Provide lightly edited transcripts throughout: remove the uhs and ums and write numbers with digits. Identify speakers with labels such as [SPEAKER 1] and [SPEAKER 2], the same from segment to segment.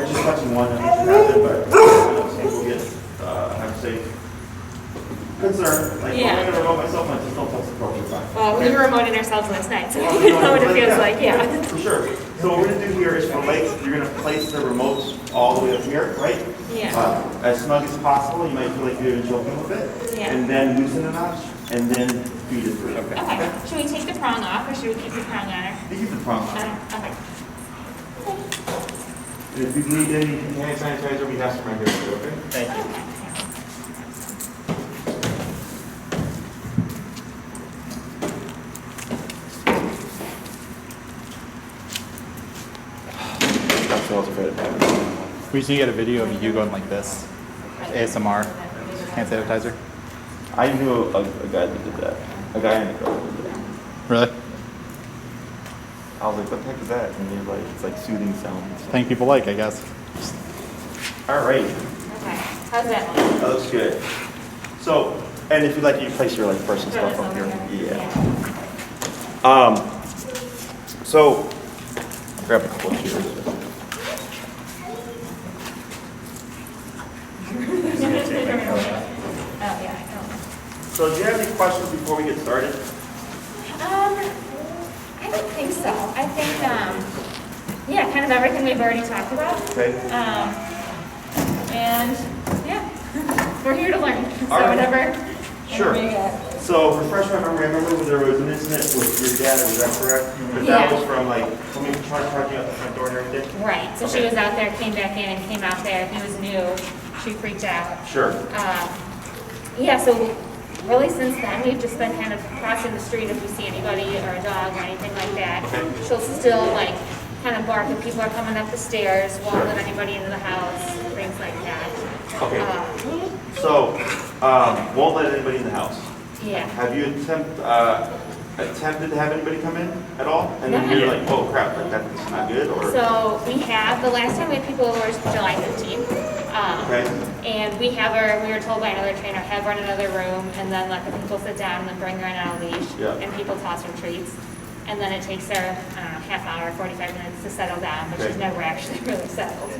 [SPEAKER 1] you're just touching one, that should happen, but I don't think we'll get, I would say, concerned. Like,
[SPEAKER 2] Yeah.
[SPEAKER 1] I'm going to remote myself, and I just don't touch the approach, it's fine.
[SPEAKER 2] Well, we
[SPEAKER 1] Okay?
[SPEAKER 2] were remoting ourselves last night, so we know what it feels like, yeah.
[SPEAKER 1] For sure. So what we're going to do here is for Lake, you're going to place the remotes all the way up here, right?
[SPEAKER 2] Yeah.
[SPEAKER 1] As snug as possible. You might feel like you're choking a bit.
[SPEAKER 2] Yeah.
[SPEAKER 1] And then loosen a notch, and then feed it through.
[SPEAKER 2] Okay, should we take the prong off, or should we keep the prong on her?
[SPEAKER 1] You keep the prong on.
[SPEAKER 2] Okay.
[SPEAKER 1] And if you need any hand sanitizer, we have some right here too, okay? Thank you.
[SPEAKER 2] Okay.
[SPEAKER 3] We just need to get a video of you going like this. ASMR. Hand sanitizer.
[SPEAKER 1] I knew a guy that did that. A guy and a girl that did that.
[SPEAKER 3] Really?
[SPEAKER 1] I was like, what the heck is that? And they're like, it's like soothing sounds.
[SPEAKER 3] Thing people like, I guess.
[SPEAKER 1] All right.
[SPEAKER 2] Okay, how's that one?
[SPEAKER 1] That looks good. So, and if you'd like, you place your like personal
[SPEAKER 2] Throw
[SPEAKER 1] stuff
[SPEAKER 2] this
[SPEAKER 1] up
[SPEAKER 2] over
[SPEAKER 1] here.
[SPEAKER 2] here.
[SPEAKER 1] Yeah. So, grab a couple of chairs.
[SPEAKER 2] Oh, yeah, I know.
[SPEAKER 1] So, do you have any questions before we get started?
[SPEAKER 2] I don't think so. I think, yeah, kind of everything we've already talked about.
[SPEAKER 1] Okay.
[SPEAKER 2] And, yeah, we're here to learn, so
[SPEAKER 1] All right.
[SPEAKER 2] whatever.
[SPEAKER 1] Sure. So, refresh my memory. I remember when there was an incident with your dad, was that correct? But that
[SPEAKER 2] Yeah.
[SPEAKER 1] was from like, somebody charging out the front door and everything?
[SPEAKER 2] Right, so she
[SPEAKER 1] Okay.
[SPEAKER 2] was out there, came back in, and came out there. He was new. She freaked out.
[SPEAKER 1] Sure.
[SPEAKER 2] Yeah, so really since then, we've just been kind of crossing the street if we see anybody or a dog or anything like that.
[SPEAKER 1] Okay.
[SPEAKER 2] She'll still like kind of bark if people are coming up the stairs, won't
[SPEAKER 1] Sure.
[SPEAKER 2] let anybody into the house, things like that.
[SPEAKER 1] Okay.
[SPEAKER 2] Uh,
[SPEAKER 1] So, won't let anybody in the house.
[SPEAKER 2] Yeah.
[SPEAKER 1] Have you attempted to have anybody come in at all? And then
[SPEAKER 2] No.
[SPEAKER 1] you're like, oh crap, like that's not good, or?
[SPEAKER 2] So we have, the last time we had people over was July 15th.
[SPEAKER 1] Okay.
[SPEAKER 2] And we have her, we were told by another trainer, have her in another room and then let the people sit down and then bring her in on a leash.
[SPEAKER 1] Yeah.
[SPEAKER 2] And people toss her treats. And then it takes her, I don't know, half hour, 45 minutes to settle down, but
[SPEAKER 1] Okay.
[SPEAKER 2] she's never actually really settled.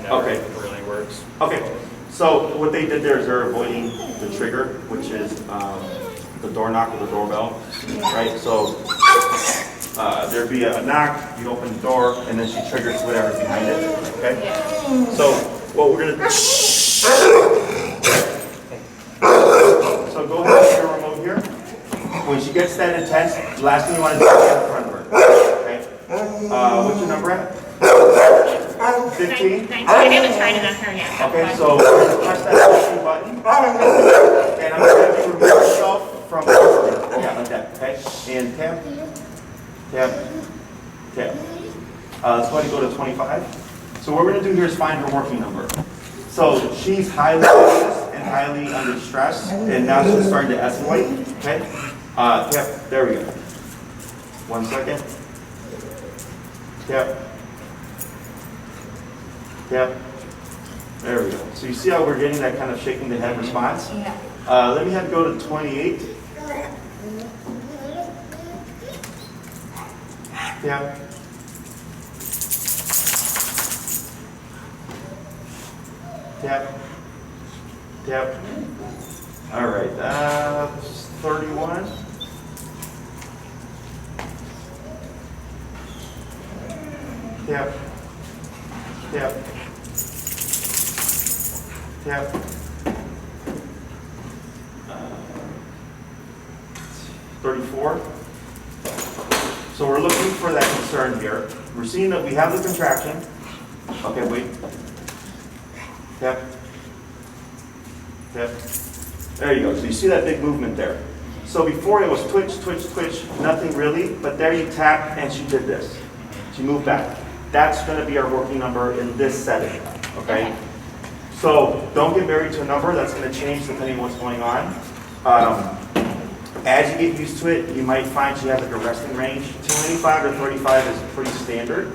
[SPEAKER 1] Okay.
[SPEAKER 4] Really works.
[SPEAKER 1] Okay, so what they did there is they're avoiding the trigger, which is the door knock or the doorbell, right? So there'd be a knock, you open the door, and then she triggers whatever's behind it, okay?
[SPEAKER 2] Yeah.
[SPEAKER 1] So what we're gonna, so go ahead and put your remote here. When she gets that intense, the last thing you want to do is get in front of her, okay? What's your number at? 15?
[SPEAKER 2] I haven't tried it on her yet.
[SPEAKER 1] Okay, so we're gonna press that 15 button, and I'm gonna have you remove yourself from the door. Yeah, like that, okay? And tap, tap, tap. Let's go ahead and go to 25. So what we're gonna do here is find her working number. So she's highly anxious and highly under stress, and now she's starting to escalate, okay? Tap, there we go. 1 second. Tap. Yep. There we go. So you see how we're getting that kind of shaking the head response?
[SPEAKER 2] Yeah.
[SPEAKER 1] Let me have go to 28. Yep. Tap. Tap. All right. 31. Tap. Tap. Tap. 34. So we're looking for that concern here. We're seeing that we have the contraction. Okay, wait. Tap. Tap. There you go. So you see that big movement there. So before it was twitch, twitch, twitch, nothing really, but there you tap and she did this. She moved back. That's going to be our working number in this setting, okay? So don't get married to a number. That's going to change depending on what's going on. As you get used to it, you might find she has like a resting range. 25 to 35 is pretty standard,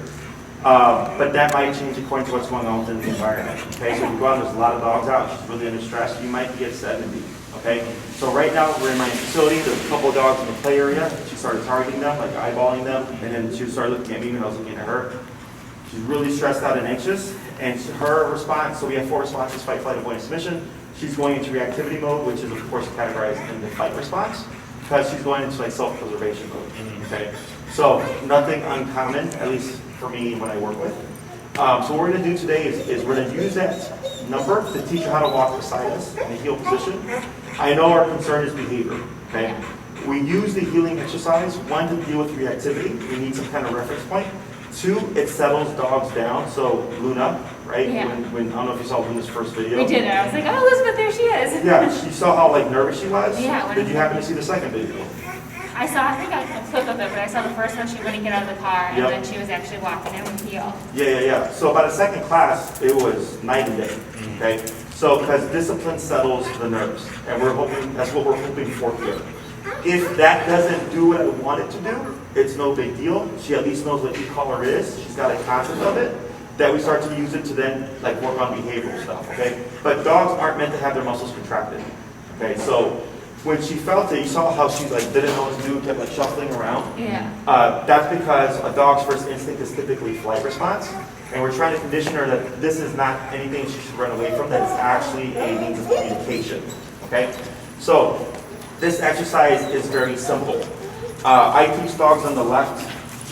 [SPEAKER 1] but that might change according to what's going on within the environment, okay? So if you go out and there's a lot of dogs out, she's really under stress, you might be at 70, okay? So right now, we're in my facility. There's a couple of dogs in the play area. She started targeting them, like eyeballing them, and then she started looking at me when I was looking at her. She's really stressed out and anxious, and her response, so we have 4 responses: fight, flight, avoid, submission. She's going into reactivity mode, which is of course categorized in the fight response, because she's going into like self-preservation mode, okay? So nothing uncommon, at least for me when I work with. So what we're gonna do today is we're gonna use that number to teach her how to walk beside us in a heel position. I know our concern is behavior, okay? We use the healing exercise, 1, to deal with reactivity. We need some kind of reference point. 2, it settles dogs down. So Luna, right?
[SPEAKER 2] Yeah.
[SPEAKER 1] When I don't know if you saw Luna's first video.
[SPEAKER 2] We did it. I was like, oh, Elizabeth, there she is.
[SPEAKER 1] Yeah, you saw how like nervous she was?
[SPEAKER 2] Yeah.
[SPEAKER 1] Did you happen to see the second video?
[SPEAKER 2] I think a clip of it, but I saw the first one. She wouldn't get out of the car, and
[SPEAKER 1] Yep.
[SPEAKER 2] then she was actually walking in with heel.
[SPEAKER 1] Yeah. So by the second class, it was night and day, okay? So because discipline settles the nerves, and we're hoping, that's what we're hoping for here. If that doesn't do what I want it to do, it's no big deal. She at least knows what e-collar is. She's got a concept of it, that we start to use it to then like work on behavioral stuff, okay? But dogs aren't meant to have their muscles contracted, okay? So when she felt it, you saw how she like didn't know what to do, kept like shuffling around.
[SPEAKER 2] Yeah.
[SPEAKER 1] That's because a dog's first instinct is typically flight response, and we're trying to condition her that this is not anything she should run away from, that it's actually a means of communication, okay? So this exercise is very simple. I teach dogs on the left.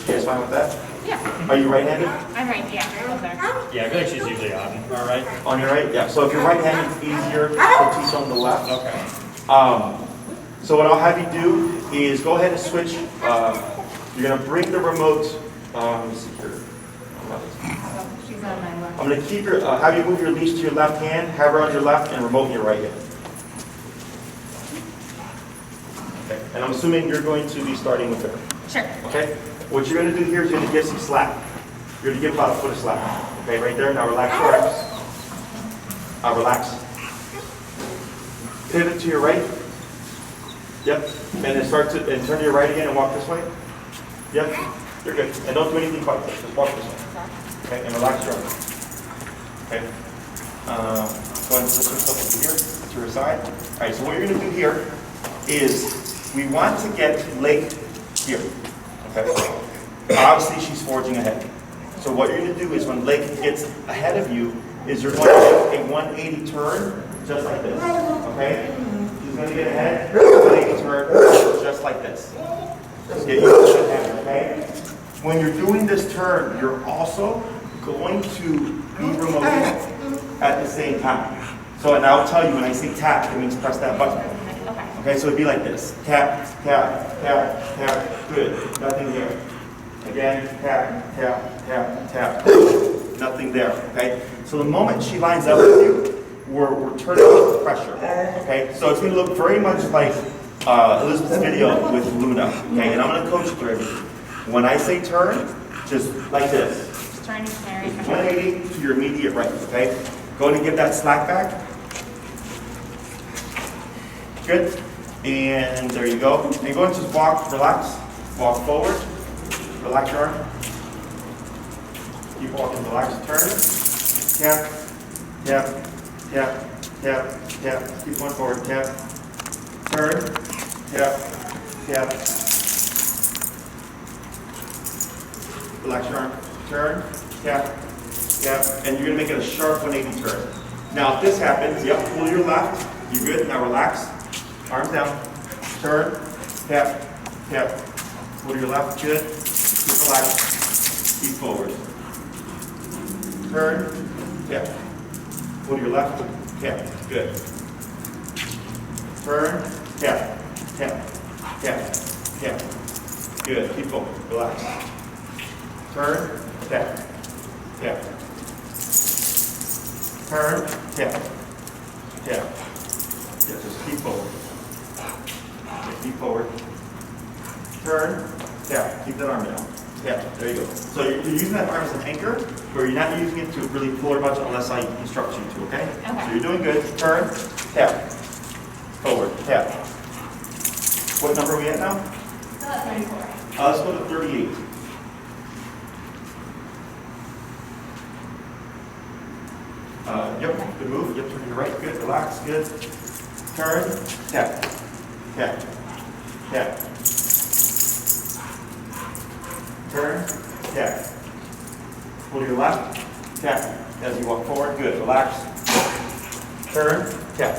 [SPEAKER 1] You guys fine with that?
[SPEAKER 2] Yeah.
[SPEAKER 1] Are you right-handed?
[SPEAKER 2] I'm right. Yeah. Over there.
[SPEAKER 4] Yeah, I feel like she's usually on. All right.
[SPEAKER 1] On your right? Yeah. So if you're right-handed, it's easier to teach on the left.
[SPEAKER 4] Okay.
[SPEAKER 1] So what I'll have you do is go ahead and switch. You're going to bring the remote. Let me see here.
[SPEAKER 2] Oh, she's on my left.
[SPEAKER 1] I'm going to keep your, have you move your leash to your left hand, have her on your left, and remote in your right hand. Okay. And I'm assuming you're going to be starting with her.
[SPEAKER 2] Sure.
[SPEAKER 1] Okay? What you're going to do here is you're going to give some slack. You're going to give about a foot of slack. Okay, right there. Now relax your arms. Relax. Pivot to your right. Yep. And then start to, and turn to your right again and walk this way. Yep. You're good. And don't do anything quite this. Just walk this way. Okay, and relax your arms. Okay. Go ahead and lift yourself over here to your side. All right, so what you're going to do here is we want to get leg here. Okay. Obviously, she's forging ahead. So what you're going to do is when leg gets ahead of you, is you're going to make a 180 turn just like this. Okay? She's going to get ahead, 180 turn just like this. Just get used to that, okay? When you're doing this turn, you're also going to be remoting at the same time. So and I'll tell you when I say tap, it means press that button.
[SPEAKER 2] Okay.
[SPEAKER 1] Okay, so it'd be like this. Tap, tap, tap, tap. Good. Nothing here. Again, tap, tap, tap, tap. Nothing there. Okay? So the moment she lines up with you, we're turning up the pressure. Okay? So it's going to look very much like Elizabeth's video with Luna. Okay? And I'm going to coach through everything. When I say turn, just like this.
[SPEAKER 2] Just turning Mary.
[SPEAKER 1] 180 to your immediate right. Okay? Go ahead and give that slack back. Good. And there you go. And go and just walk, relax. Walk forward. Relax your arm. Keep walking, relax, turn. Tap, tap, tap, tap, tap. Keep going forward, tap. Turn, tap, tap. Relax your arm. Turn, tap, tap. And you're going to make it a sharp 180 turn. Now if this happens, yep, pull your left. You're good. Now relax. Arms down. Turn, tap, tap. Pull to your left, good. Keep relaxed. Keep forward. Turn, tap. Pull to your left, tap. Good. Turn, tap, tap, tap, tap. Good. Keep going. Relax. Turn, tap, tap. Turn, tap, tap. Yeah, just keep forward. Yeah, keep forward. Turn, tap. Keep that arm down. Tap. There you go. So you're using that arm as an anchor, but you're not using it to really pull her much unless I instruct you to, okay?
[SPEAKER 2] Okay.
[SPEAKER 1] So you're doing good. Turn, tap. Forward, tap. What number are we at now?
[SPEAKER 2] 34.
[SPEAKER 1] Let's go to 38. Yep, good move. Yep, turn to your right. Good, relax, good. Turn, tap, tap, tap. Turn, tap, Pull to your left, tap as you walk forward, good, relax. Turn, tap,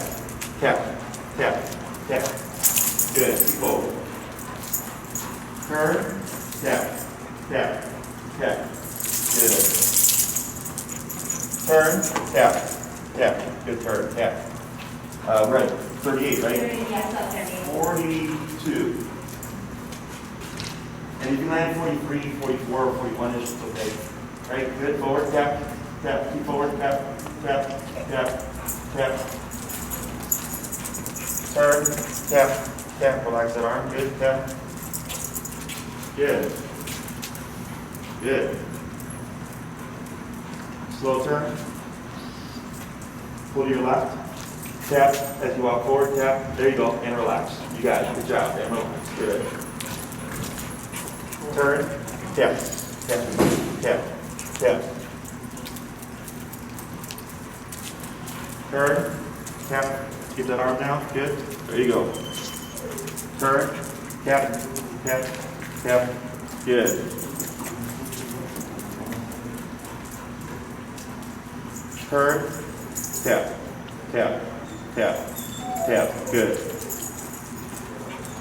[SPEAKER 1] tap, tap, tap. Good, keep forward. Turn, tap, tap, tap. Good. Turn, tap, tap. Good turn, tap. We're at 38, right?
[SPEAKER 2] Yes, that's
[SPEAKER 1] 42. And if you land 43, 44, or 41-ish, it's okay. Right, good, forward, tap, tap, keep forward, tap, tap, tap, tap. Turn, tap, tap, relax that arm, good, tap. Good. Good. Slow turn. Pull to your left. Tap as you walk forward, tap. There you go, and relax. You got it. Good job. And relax. Good. Turn. Tap. Tap. Tap. Tap. Turn. Tap. Keep that arm down. Good. There you go. Turn. Tap. Tap. Tap. Good. Turn. Tap. Tap. Tap. Tap. Good.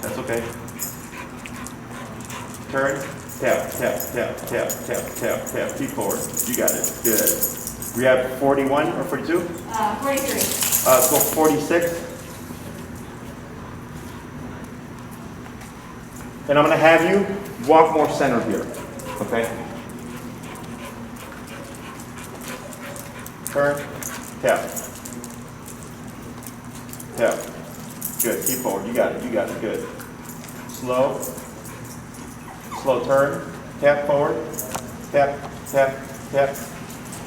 [SPEAKER 1] That's okay. Turn. Tap. Tap. Tap. Tap. Tap. Tap. Tap. Keep forward. You got it. Good. We have 41 or 42?
[SPEAKER 2] 43.
[SPEAKER 1] So 46. And I'm going to have you walk more center here. Okay? Turn. Tap. Tap. Good. Keep forward. You got it. You got it. Good. Slow. Slow turn. Tap forward. Tap. Tap. Tap.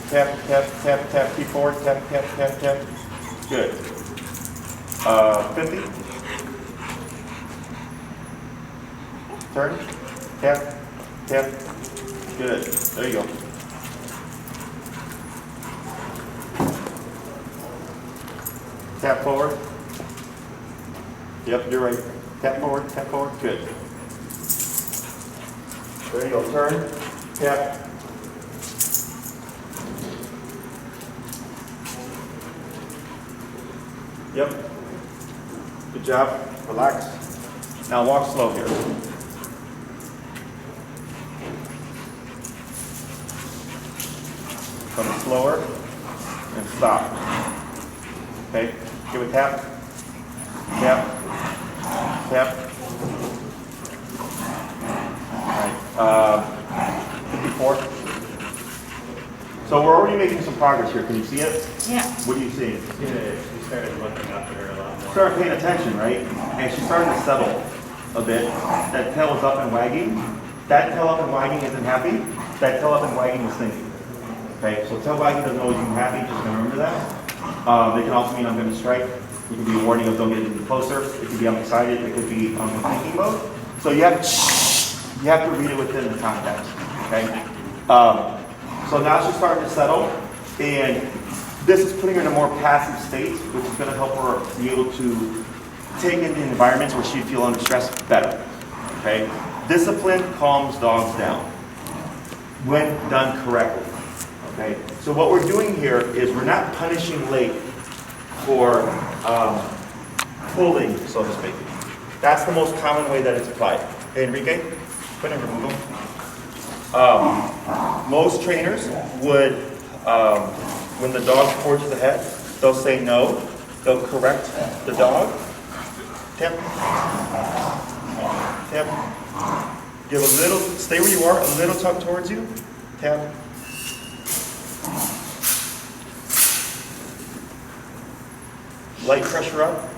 [SPEAKER 1] Tap. Tap. Tap. Tap. Keep forward. Tap. Tap. Tap. Tap. Good. 50. Turn. Tap. Tap. Good. There you go. Tap forward. Yep, you're right. Tap forward, tap forward. Good. There you go. Turn. Tap. Yep. Good job. Relax. Now walk slow here. Come slower and stop. Okay, give a tap, tap, tap. All right, 54. So we're already making some progress here. Can you see it?
[SPEAKER 2] Yeah.
[SPEAKER 1] What are you seeing?
[SPEAKER 4] Yeah, we started looking up at her a lot more.
[SPEAKER 1] Start paying attention, right? And she's starting to settle a bit. That tail is up and wagging. That tail up and wagging isn't happy. That tail up and wagging is thinking. Okay, so tail wagging doesn't always mean happy, just remember that. They can also mean I'm going to strike. It could be a warning of don't get any closer. It could be I'm excited. It could be I'm in thinking mode. So you have to read it within the context. Okay. So now she's starting to settle, and this is putting her in a more passive state, which is going to help her be able to take in the environments where she'd feel under stress better. Okay. Discipline calms dogs down when done correctly. Okay, so what we're doing here is we're not punishing late for pulling, so to speak. That's the most common way that it's applied. Hey, Enrique, go ahead and remove them. Most trainers would, when the dog forges ahead, they'll say no. They'll correct the dog. Tap. Tap. Give a little, stay where you are, a little tug towards you. Tap. Light pressure up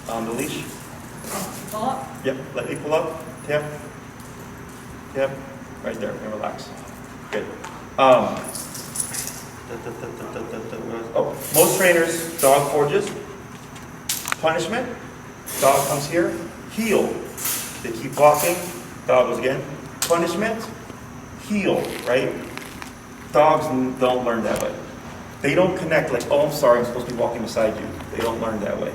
[SPEAKER 1] on the leash.
[SPEAKER 2] Pull up.
[SPEAKER 1] Yep, lightly pull up. Tap. Tap. Right there, and relax. Good. Most trainers, dog forges. Punishment. Dog comes here. Heel. They keep walking. Dog goes again. Punishment. Heel, right? Dogs don't learn that way. They don't connect like, oh, I'm sorry, I'm supposed to be walking beside you. They don't learn that way.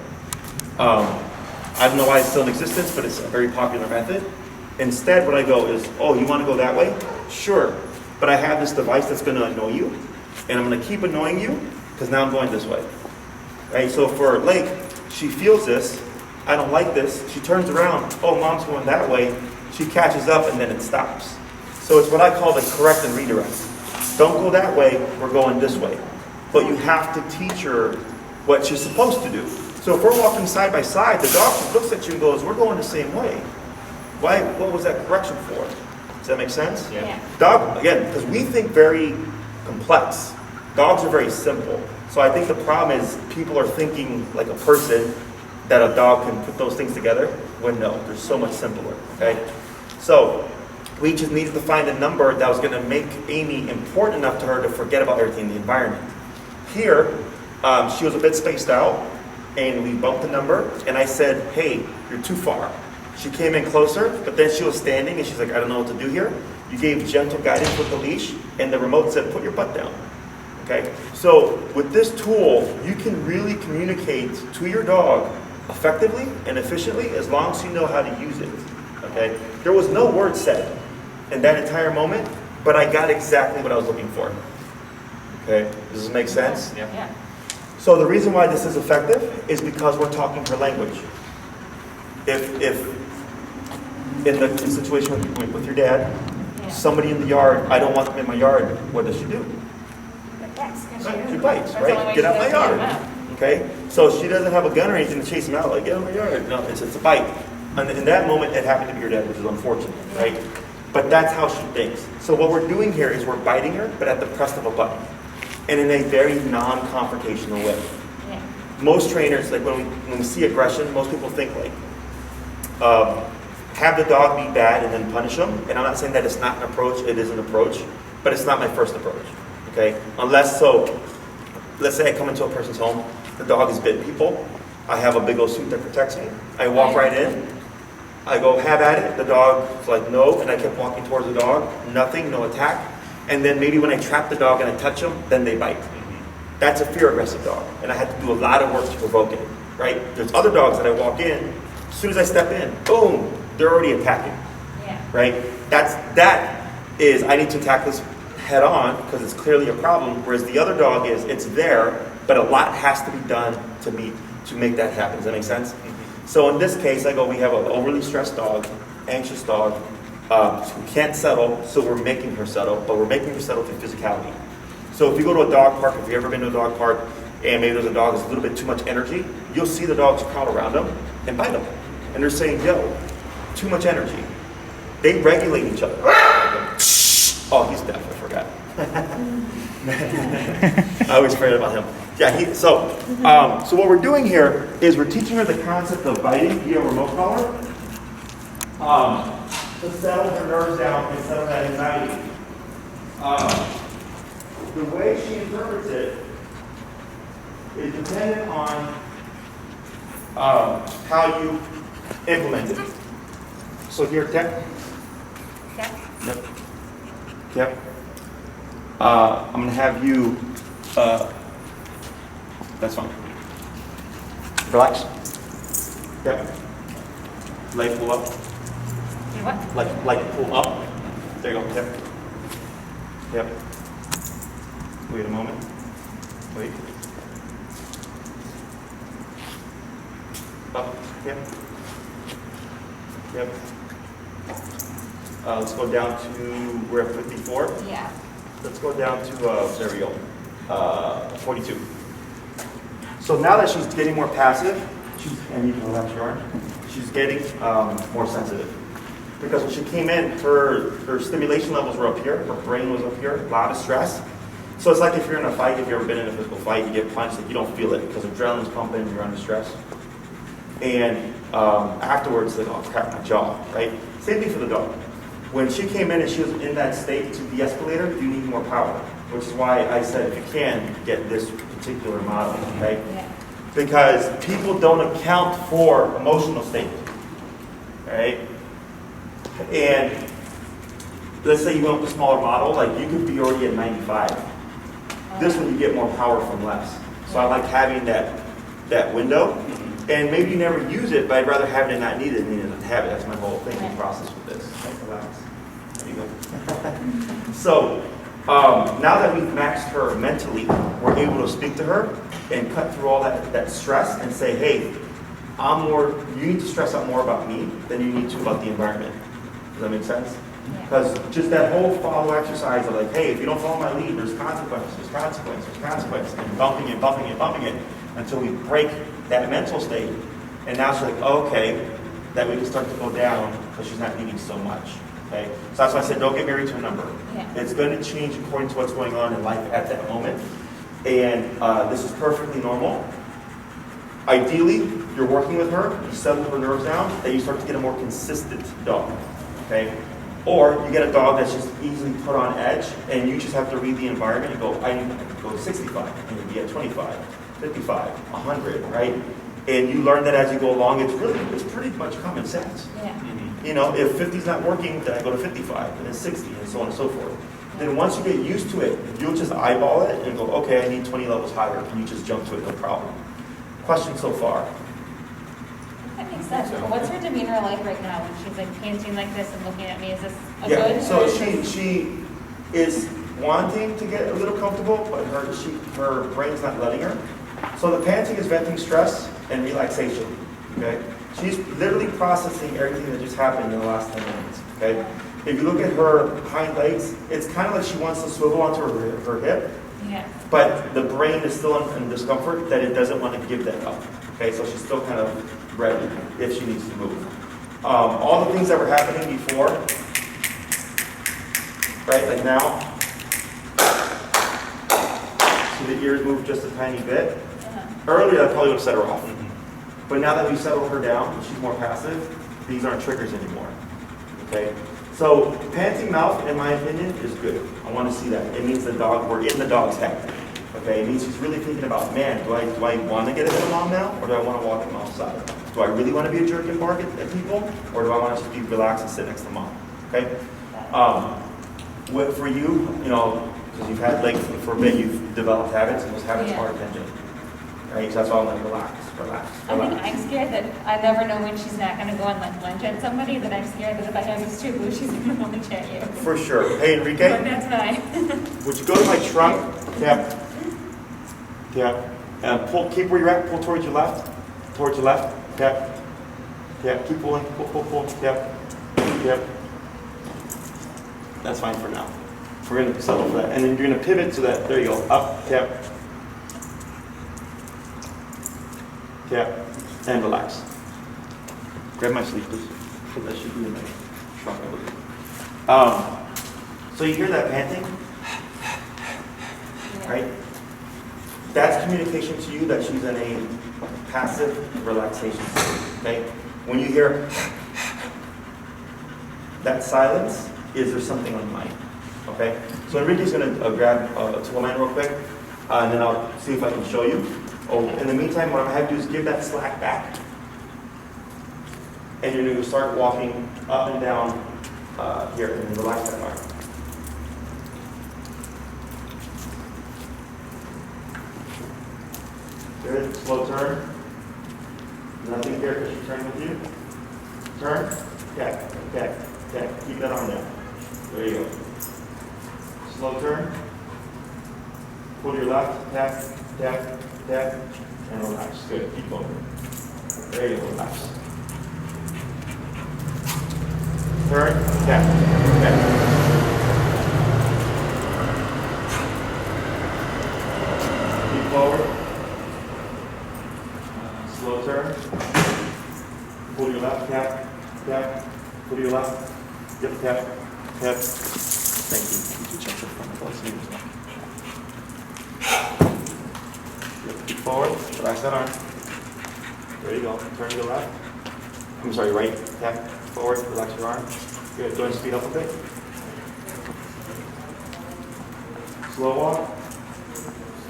[SPEAKER 1] I don't know why it's still in existence, but it's a very popular method. Instead, what I go is, oh, you want to go that way? Sure. but I have this device that's going to annoy you, and I'm going to keep annoying you because now I'm going this way. Right? So for Lake, she feels this. I don't like this. She turns around. Oh, mom's going that way. She catches up, and then it stops. So it's what I call the correct and redirect. Don't go that way. We're going this way. But you have to teach her what she's supposed to do. So if we're walking side by side, the dog looks at you and goes, we're going the same way. Why? What was that correction for? Does that make sense?
[SPEAKER 2] Yeah.
[SPEAKER 1] Dog, again, because we think very complex. Dogs are very simple. So I think the problem is people are thinking like a person that a dog can put those things together, when no, they're so much simpler, okay? So we just needed to find a number that was gonna make Amy important enough to her to forget about everything in the environment. Here, she was a bit spaced out, and we bumped the number, and I said, hey, you're too far. She came in closer, but then she was standing, and she's like, I don't know what to do here. You gave gentle guidance with the leash, and the remote said, put your butt down. Okay? So with this tool, you can really communicate to your dog effectively and efficiently as long as you know how to use it. Okay? There was no word said in that entire moment, but I got exactly what I was looking for. Okay? Does this make sense?
[SPEAKER 2] Yeah.
[SPEAKER 1] So the reason why this is effective is because we're talking her language. If in the situation with your dad, somebody in the yard, I don't want them in my yard, what does she do? She bites, right? Get out of my yard. Okay? So she doesn't have a gun or anything to chase him out, like, get out of my yard. No, it's a bite. And in that moment, it happened to be your dad, which is unfortunate, right? But that's how she thinks. So what we're doing here is we're biting her, but at the press of a button. And in a very non-confrontational way.
[SPEAKER 2] Yeah.
[SPEAKER 1] Most trainers, like when we see aggression, most people think like, have the dog be bad and then punish them. And I'm not saying that it's not an approach, it is an approach, but it's not my first approach, okay? Unless, so, let's say I come into a person's home, the dog has bitten people, I have a big old suit that protects me, I walk right in, I go, have at it, the dog's like, no, and I kept walking towards the dog, nothing, no attack, and then maybe when I trap the dog and I touch them, then they bite. That's a fear-aggressive dog, and I had to do a lot of work to provoke it, right? There's other dogs that I walk in, as soon as I step in, boom, they're already attacking, right? That is, I need to attack this head on because it's clearly a problem, whereas the other dog is, it's there, but a lot has to be done to make that happen. Does that make sense? So in this case, I go, we have an overly stressed dog, anxious dog, who can't settle, so we're making her settle, but we're making her settle through physicality. So if you go to a dog park, if you've ever been to a dog park, and maybe there's a dog that's a little bit too much energy, you'll see the dogs crowd around them and bite them. And they're saying, yo, too much energy. They regulate each other. Oh, he's deaf, I forgot. I always forget about him. Yeah, so what we're doing here is we're teaching her the concept of biting via remote collar to settle her nerves down and settle that anxiety. The way she interprets it is dependent on how you implement it. So here, Tech. Yep. Yep. I'm going to have you, that's fine. Relax. Yep. Leg pull up.
[SPEAKER 2] You what?
[SPEAKER 1] Like pull up. There you go. Yep. Yep. Wait a moment. Wait. Up. Yep. Yep. Let's go down to, we're at 54.
[SPEAKER 2] Yeah.
[SPEAKER 1] Let's go down to, there we go, 42. So now that she's getting more passive, and you can relax your arm, she's getting more sensitive. Because when she came in, her stimulation levels were up here, her brain was up here, a lot of stress. So it's like if you're in a fight, if you've ever been in a physical fight, you get punched, like you don't feel it because adrenaline's pumping, you're under stress. And afterwards, like, oh crap, my jaw, right? Same thing for the dog. When she came in and she was in that state to de-escalate her, you need more power, which is why I said if you can, get this particular model, okay? Yeah. Because people don't account for emotional state, right? And let's say you went with a smaller model, like you could be already at 95. This one you get more power from less. So I like having that window. And maybe you never use it, but I'd rather have it and not need it than have it. That's my whole thinking process with this. Relax. There you go. So now that we've maxed her mentally, we're able to speak to her and cut through all that stress and say, hey, you need to stress out more about me than you need to about the environment. Does that make sense? Because just that whole follow exercise of like, hey, if you don't follow my lead, there's consequences, there's consequences, there's consequences, and bumping it, bumping it, bumping it, until we break that mental state. And now she's like, okay, that we can start to go down because she's not needing so much. Okay? So that's why I said don't get married to a number.
[SPEAKER 2] Yeah.
[SPEAKER 1] It's going to change according to what's going on in life at that moment. And this is perfectly normal. Ideally, you're working with her, you settle her nerves down, and you start to get a more consistent dog. Okay? Or you get a dog that's just easily put on edge, and you just have to read the environment and go, I need to go to 65, and you be at 25, 55, 100, right? And you learn that as you go along. It's pretty much common sense.
[SPEAKER 2] Yeah.
[SPEAKER 1] You know, if 50 is not working, then I go to 55, and then 60, and so on and so forth. Then once you get used to it, you'll just eyeball it and go, okay, I need 20 levels higher, and you just jump to it, no problem. Question so far?
[SPEAKER 2] That makes sense. But what's her demeanor like right now when she's like panting like this and looking at me? Is this a
[SPEAKER 1] Yeah,
[SPEAKER 2] good?
[SPEAKER 1] so she is wanting to get a little comfortable, but her brain's not letting her. So the panting is venting stress and relaxation, okay? She's literally processing everything that just happened in the last 10 minutes, okay? If you look at her hind legs, it's kind of like she wants to swivel onto her hip,
[SPEAKER 2] Yeah.
[SPEAKER 1] but the brain is still in discomfort that it doesn't want to give that up, okay? So she's still kind of ready if she needs to move. All the things that were happening before, right, like now, see the ears move just a tiny bit. Earlier, that probably would have set her off. But now that we've settled her down, she's more passive, these aren't triggers anymore, okay? So panting mouth, in my opinion, is good. I want to see that. It means we're in the dog's head, okay? It means she's really thinking about, man, do I want to get a mom now, or do I want to walk at mom's side? Do I really want to be a jerk and bark at people, or do I want to just be relaxed and sit next to mom, okay? For you, you know, because you've had, like, for a bit, you've developed habits, and those habits are attention. Right, so that's why I'm like, relax.
[SPEAKER 2] I think I'm scared that I never know when she's not going to go and like lunge at somebody, that I'm scared that if I have this too blue, she's going to lunge at you.
[SPEAKER 1] For sure. Hey, Enrique,
[SPEAKER 2] But that's fine.
[SPEAKER 1] would you go to my trunk? Tap. Tap. And keep where you're at. Pull towards your left. Towards your left. Tap. Tap. Keep pulling. Pull. Tap. Tap. That's fine for now. We're going to settle for that. And then you're going to pivot so that, there you go. Up. Tap. Tap, and relax. Grab my sleeve, please. That should be in my trunk, I believe. So you hear that panting? Right? That's communication to you that she's in a passive relaxation state, okay? When you hear that silence, is there something on the mind? Okay? So Enrique's going to grab a tool man real quick, and then I'll see if I can show you. Oh, in the meantime, what I'm going to have to do is give that slack back. And you're going to start walking up and down here and relax that arm. Good, slow turn. Nothing here because she turned with you. Turn, tap. Keep that arm down. There you go. Slow turn. Pull to your left, tap. And relax. Good. Keep going. There you go. Relax. Turn. Tap. Keep forward. Slow turn. Pull to your left. Tap. Pull to your left. Yep. Tap. Thank you. You can check your front close. Keep forward, relax that arm. There you go. Turn to the left. I'm sorry, right. Tap forward, relax your arm. Good. Go ahead and speed up a bit. Slow walk.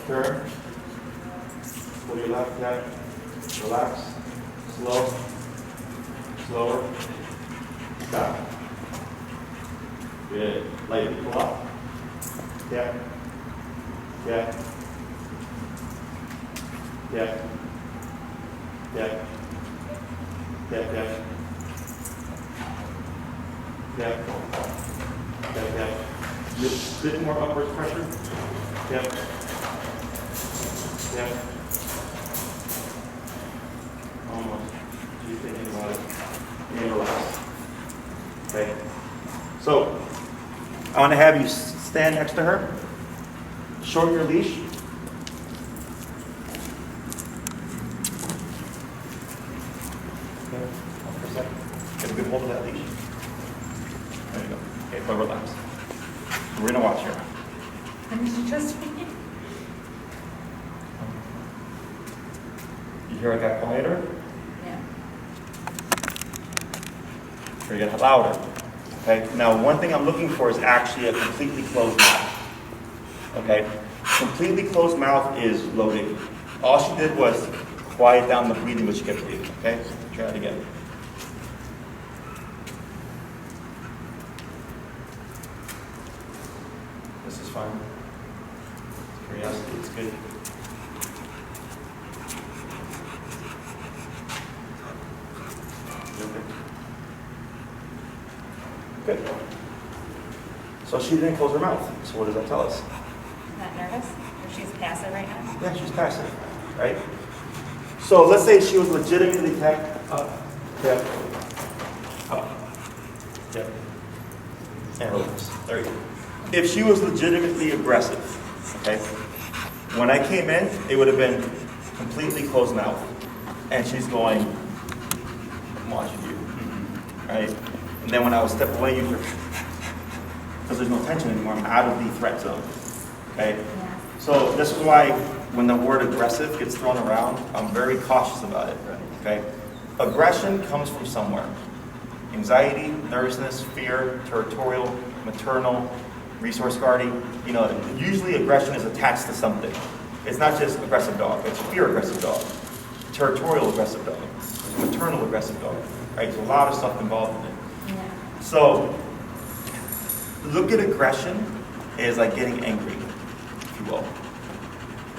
[SPEAKER 1] Turn. Pull your left, tap. Relax. Slow. Slower. Stop. Good. Lightly pull up. Tap. Tap. Tap. Tap. Tap. Tap. Tap. Tap. Just a bit more upward pressure. Yep. Yep. Almost. Keep thinking about it. And relax. Okay. So, I want to have you stand next to her. Shorten your leash. Okay. Hold for a second. Get a good hold of that leash. There you go. Okay, but relax. We're gonna watch her. You hear it got quieter?
[SPEAKER 2] Yeah.
[SPEAKER 1] Or you get louder. Okay. Now, one thing I'm looking for is actually a completely closed mouth. Okay. Completely closed mouth is loading. All she did was quiet down the breathing, which she kept breathing. Okay. Try it again. This is fine. Curiosity, it's good. Good. So she didn't close her mouth. So what does that tell us?
[SPEAKER 2] Not nervous? Or she's passive right now?
[SPEAKER 1] Yeah, she's passive, right? So let's say she was legitimately up, yep, up, yep, and relax. There you go. If she was legitimately aggressive, okay, when I came in, it would have been completely closed mouth, and she's going, I'm watching you, right? And then when I would step away, you hear, because there's no tension anymore, I'm out of the threat zone, okay?
[SPEAKER 2] Yeah.
[SPEAKER 1] So this is why when the word aggressive gets thrown around, I'm very cautious about it, okay? Aggression comes from somewhere. Anxiety, nervousness, fear, territorial, maternal, resource guarding. You know, usually aggression is attached to something. It's not just aggressive dog, it's fear aggressive dog, territorial aggressive dog, maternal aggressive dog, right? There's a lot of stuff involved in it.
[SPEAKER 2] Yeah.
[SPEAKER 1] So, look at aggression as like getting angry, if you will.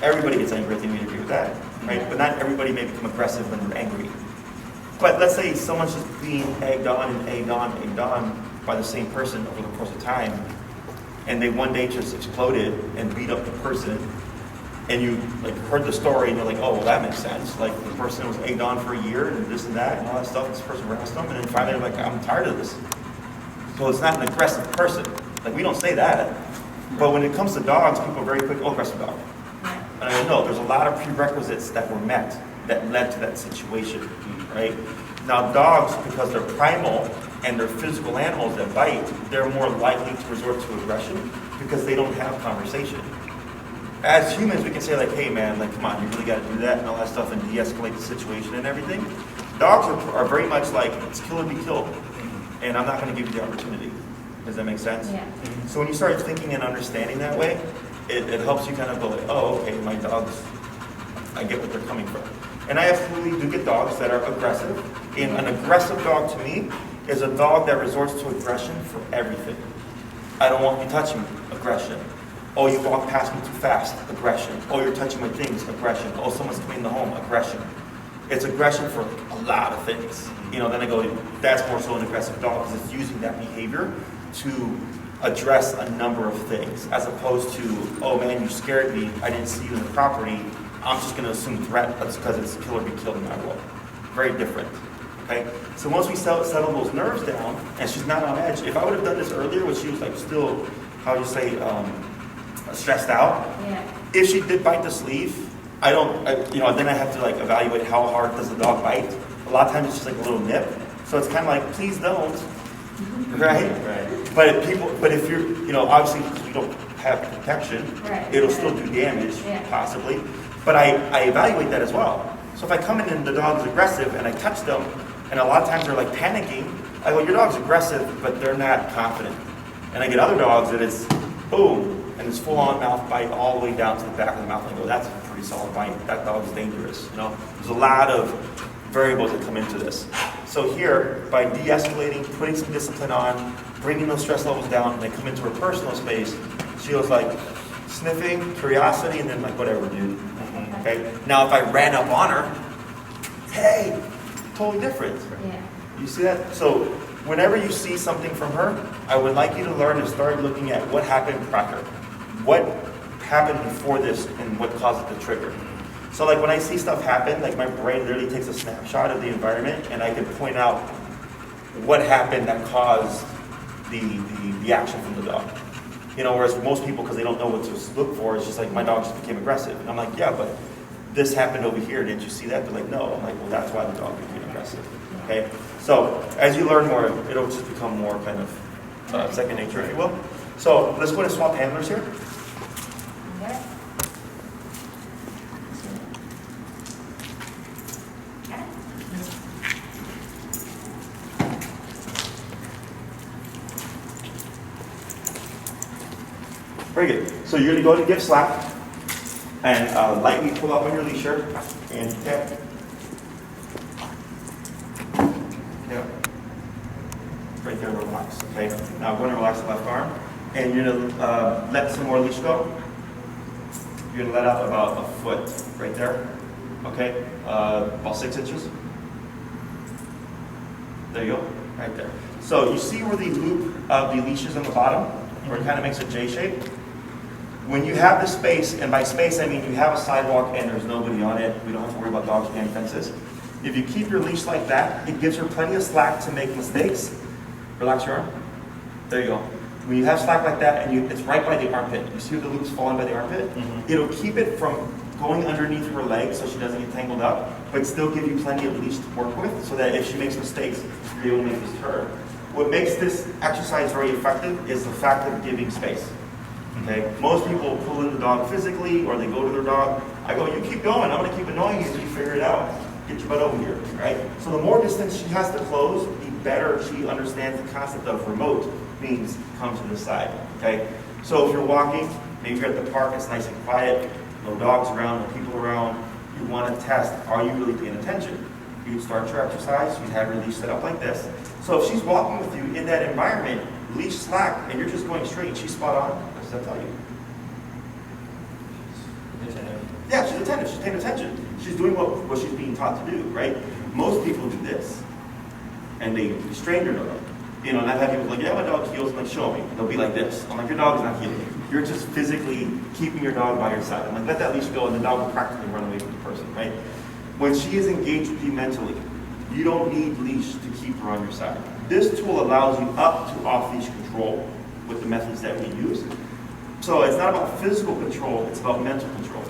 [SPEAKER 1] Everybody gets angry, I think we agree with that, right? But not everybody may become aggressive when they're angry. But let's say someone's just being egged on and egged on and egged on by the same person over the course of time, and they one day just exploded and beat up the person, and you like heard the story and you're like, oh, well, that makes sense. Like the person was egged on for a year and this and that and all that stuff, this person harassed them, and then finally they're like, I'm tired of this. So it's not an aggressive person. Like we don't say that. But when it comes to dogs, people are very quick, oh, aggressive dog. And I know there's a lot of prerequisites that were met that led to that situation, right? Now dogs, because they're primal and they're physical animals that bite, they're more likely to resort to aggression because they don't have conversation. As humans, we can say like, hey man, like come on, you really got to do that and all that stuff and de-escalate the situation and everything. Dogs are very much like, it's kill or be killed, and I'm not going to give you the opportunity. Does that make sense?
[SPEAKER 2] Yeah.
[SPEAKER 1] So when you start thinking and understanding that way, it helps you kind of go like, oh, okay, my dogs, I get what they're coming from. And I absolutely do get dogs that are aggressive. And an aggressive dog to me is a dog that resorts to aggression for everything. I don't want you touching me, aggression. Oh, you walk past me too fast, aggression. Oh, you're touching my things, aggression. Oh, someone's coming in the home, aggression. It's aggression for a lot of things. You know, then I go, that's more so an aggressive dog because it's using that behavior to address a number of things, as opposed to, oh man, you scared me, I didn't see you in the property, I'm just going to assume threat, that's because it's kill or be killed in my world. Very different, okay? So once we settle those nerves down, and she's not on edge, if I would have done this earlier when she was like still, how would you say, stressed out,
[SPEAKER 2] Yeah.
[SPEAKER 1] if she did bite the sleeve, then I have to like evaluate how hard does the dog bite. A lot of times it's just like a little nip, so it's kind of like, please don't, right?
[SPEAKER 4] Right.
[SPEAKER 1] But if you're, obviously because you don't have protection,
[SPEAKER 2] Right.
[SPEAKER 1] it'll still do damage,
[SPEAKER 2] Yeah.
[SPEAKER 1] possibly. But I evaluate that as well. So if I come in and the dog's aggressive and I touch them, and a lot of times they're like panicking, I go, your dog's aggressive, but they're not confident. And I get other dogs that it's boom, and it's full-on mouth bite all the way down to the back of the mouth. And I go, that's a pretty solid bite. That dog's dangerous. There's a lot of variables that come into this. So here, by de-escalating, putting some discipline on, bringing those stress levels down, and they come into her personal space, she was like sniffing, curiosity, and then like, whatever, dude. Okay? Now, if I ran up on her, hey, totally different.
[SPEAKER 2] Yeah.
[SPEAKER 1] You see that? So whenever you see something from her, I would like you to learn to start looking at what happened prior. What happened before this and what caused it to trigger. So like when I see stuff happen, like my brain literally takes a snapshot of the environment and I can point out what happened that caused the action from the dog. You know, whereas most people, because they don't know what to look for, it's just like, my dog just became aggressive. And I'm like, yeah, but this happened over here. Didn't you see that? They're like, no. I'm like, well, that's why the dog became aggressive. Okay? So as you learn more, it'll just become more kind of second nature, if you will. So let's go and swap handlers here.
[SPEAKER 2] Okay.
[SPEAKER 1] Very good. So you're going to go ahead and give slack and lightly pull up on your leash here and tap. Yeah. Right there, relax. Okay. Now I'm going to relax the left arm and you're going to let some more leash go. You're going to let out about a foot right there. Okay. About 6 inches. There you go. Right there. So you see where the loop of the leash is on the bottom, where it kind of makes a J shape? When you have the space, and by space I mean you have a sidewalk and there's nobody on it, we don't have to worry about dogs behind fences. If you keep your leash like that, it gives her plenty of slack to make mistakes. Relax your arm. There you go. When you have slack like that and it's right by the armpit, you see where the loop's falling by the armpit? It'll keep it from going underneath her leg so she doesn't get tangled up, but still give you plenty of leash to work with so that if she makes mistakes, you're able to make this turn. What makes this exercise very effective is the fact of giving space. Okay? Most people pull in the dog physically or they go to their dog. I go, you keep going, I'm going to keep annoying you until you figure it out. Get your butt over here, right? So the more distance she has to close, the better she understands the concept of remote means come to the side, okay? So if you're walking, maybe you're at the park, it's nice and quiet, no dogs around, no people around, you want to test, are you really paying attention? You'd start your exercise, you'd have your leash set up like this. So if she's walking with you in that environment, leash slack, and you're just going straight, she's spot on, what does that tell you? Yeah, she's attentive, she's paying attention. She's doing what she's being taught to do, right? Most people do this, and they restrain their dog. You know, and I've had people like, yeah, my dog heels, I'm like, show me. They'll be like this. I'm like, your dog is not healing. You're just physically keeping your dog by your side. I'm like, let that leash go, and the dog will practically run away from the person, right? When she is engaged with you mentally, you don't need leash to keep her on your side. This tool allows you up to off-leash control with the methods that we use. So it's not about physical control, it's about mental control.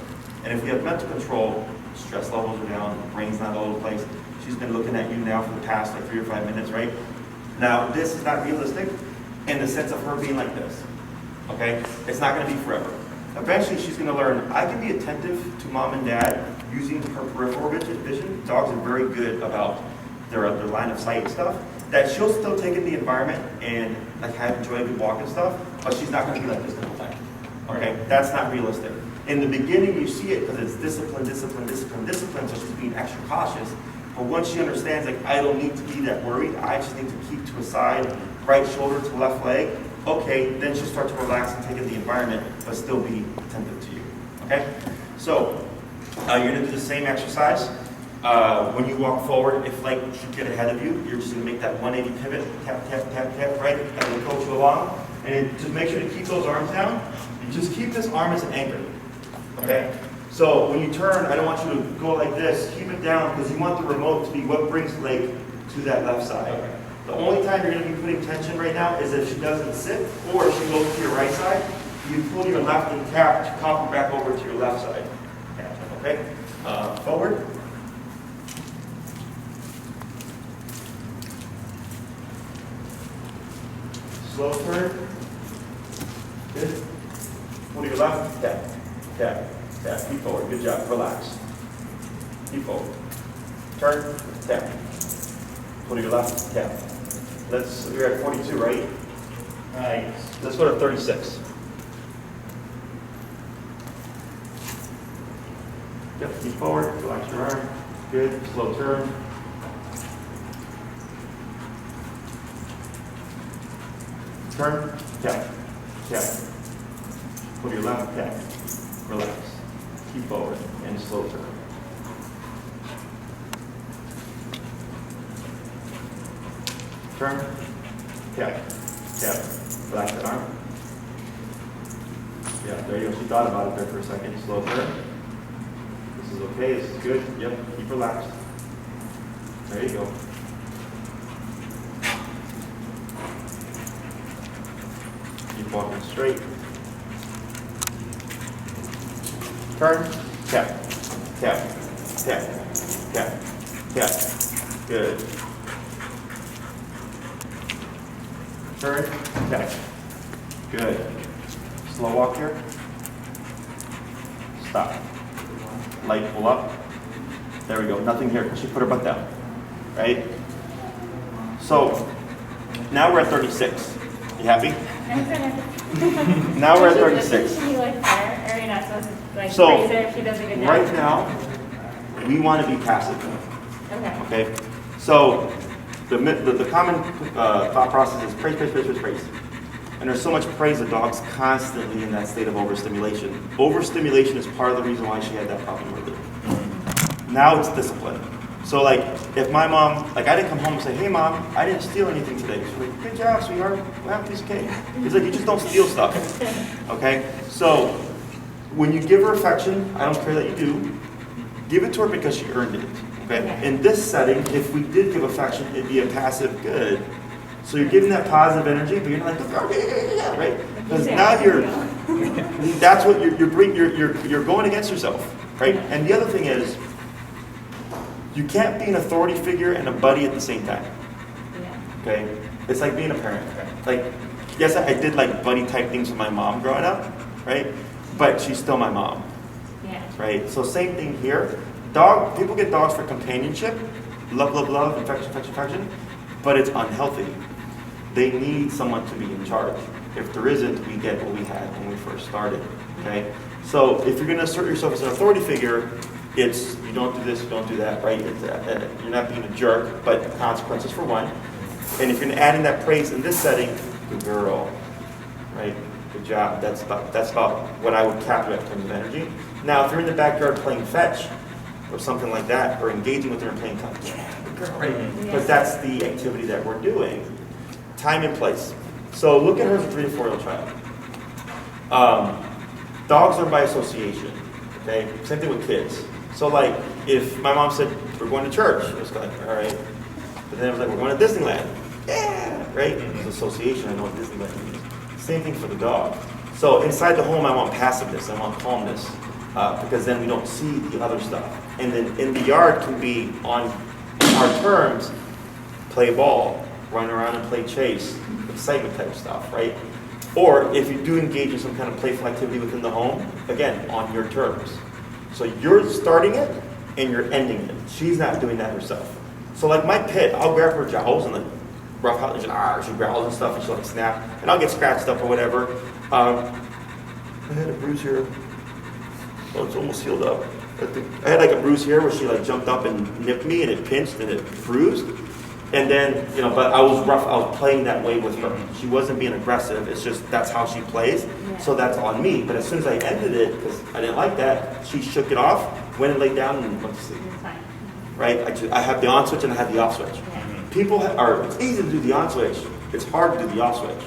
[SPEAKER 1] And if we have mental control, stress levels are down, the brain's not all over the place. She's been looking at you now for the past like 3 or 5 minutes, right? Now, this is not realistic in the sense of her being like this, okay? It's not gonna be forever. Eventually, she's gonna learn, I can be attentive to mom and dad using her peripheral vision. Dogs are very good about their line of sight stuff. That she'll still take in the environment and like enjoy a good walk and stuff, but she's not gonna be like this the whole time, okay? That's not realistic. In the beginning, you see it because it's discipline, discipline, discipline, discipline, so she's being extra cautious. But once she understands, like, I don't need to be that worried, I just need to keep to a side, right shoulder to left leg, okay, then she'll start to relax and take in the environment, but still be attentive to you, okay? So, you're gonna do the same exercise. When you walk forward, if like she get ahead of you, you're just gonna make that 180 pivot, tap, tap, tap, tap, right? And we'll coach you along. And just make sure to keep those arms down. And just keep this arm as an anchor, okay? So when you turn, I don't want you to go like this. Keep it down because you want the remote to be what brings Lake to that left side. Okay. The only time you're going to be putting tension right now is if she doesn't sit or if she goes to your right side. You pull your left and tap to pop her back over to your left side. Okay? Forward. Slow turn. Good. Pull to your left. Tap. Tap. Tap, keep forward, good job, relax. Keep forward. Turn, tap. Pull to your left, tap. You're at 42, right?
[SPEAKER 4] Yes.
[SPEAKER 1] Let's go to 36. Yep, keep forward, relax your arm. Good, slow turn. Turn, tap, tap. Pull to your left, tap. Relax. Keep forward and slow turn. Turn. Tap. Tap. Relax that arm. Yeah, there you go. She thought about it there for a second. Slow turn. This is okay. This is good. Yep. Keep relaxed. There you go. Keep walking straight. Turn. Tap. Tap. Tap. Tap. Tap. Good. Turn. Tap. Good. Slow walk here. Stop. Light pull up. There we go. Nothing here. She put her butt down. Right? So, now we're at 36. You happy? Now we're at 36.
[SPEAKER 2] Should you like fire? Or you're not supposed to like
[SPEAKER 1] So,
[SPEAKER 2] praise her if she does a good job?
[SPEAKER 1] right now, we want to be passive.
[SPEAKER 2] Okay.
[SPEAKER 1] Okay? So, the common thought process is praise, praise, praise, praise, praise. And there's so much praise, the dog's constantly in that state of overstimulation. Overstimulation is part of the reason why she had that problem with it. Now it's discipline. So like, if my mom, like I didn't come home and say, hey mom, I didn't steal anything today. She's like, good job, sweetheart, we'll have a piece of cake. It's like, you just don't steal stuff, okay? So, when you give her affection, I don't care that you do, give it to her because she earned it, okay? In this setting, if we did give affection, it'd be a passive good. So you're giving that positive energy, but you're not like, right? Because now that's what you're going against yourself, right? And the other thing is, you can't be an authority figure and a buddy at the same time. Okay? It's like being a parent. Like, yes, I did like buddy type things with my mom growing up, right? But she's still my mom.
[SPEAKER 2] Yeah.
[SPEAKER 1] Right? So same thing here. People get dogs for companionship, love, love, love, affection, affection, affection, but it's unhealthy. They need someone to be in charge. If there isn't, we get what we had when we first started. Okay? So if you're going to assert yourself as an authority figure, it's you don't do this, you don't do that, right? You're not being a jerk, but consequences for one. And if you're adding that praise in this setting, good girl, right? Good job. That's about what I would calculate in terms of energy. Now, if you're in the backyard playing fetch or something like that, or engaging with her and playing touch, good girl, right? Because that's the activity that we're doing. Time and place. So look at her as a 3 to 4 year old child. Dogs are by association. Okay, same thing with kids. So like, if my mom said, we're going to church, I was like, all right. But then I was like, we're going to Disneyland. Yeah, right? It's association, I know what Disneyland means. Same thing for the dog. So inside the home, I want passiveness, I want calmness, because then we don't see the other stuff. And then in the yard can be on our terms, play ball, run around and play chase, excitement type stuff, right? Or if you do engage in some kind of playful activity within the home, again, on your terms. So you're starting it and you're ending it. She's not doing that herself. So like my pit, I'll grab her jowls and like rough out, and she growls and stuff and she'll like snap, and I'll get scratched up or whatever. I had a bruise here. Oh, it's almost healed up. I had like a bruise here where she like jumped up and nipped me and it pinched and it bruised. And then, but I was rough, I was playing that way with her. She wasn't being aggressive, it's just that's how she plays, so that's on me. But as soon as I ended it, because I didn't like that, she shook it off, went and laid down and went to sleep. Right? I have the on switch and I have the off switch. People it's easy to do the on switch, it's hard to do the off switch.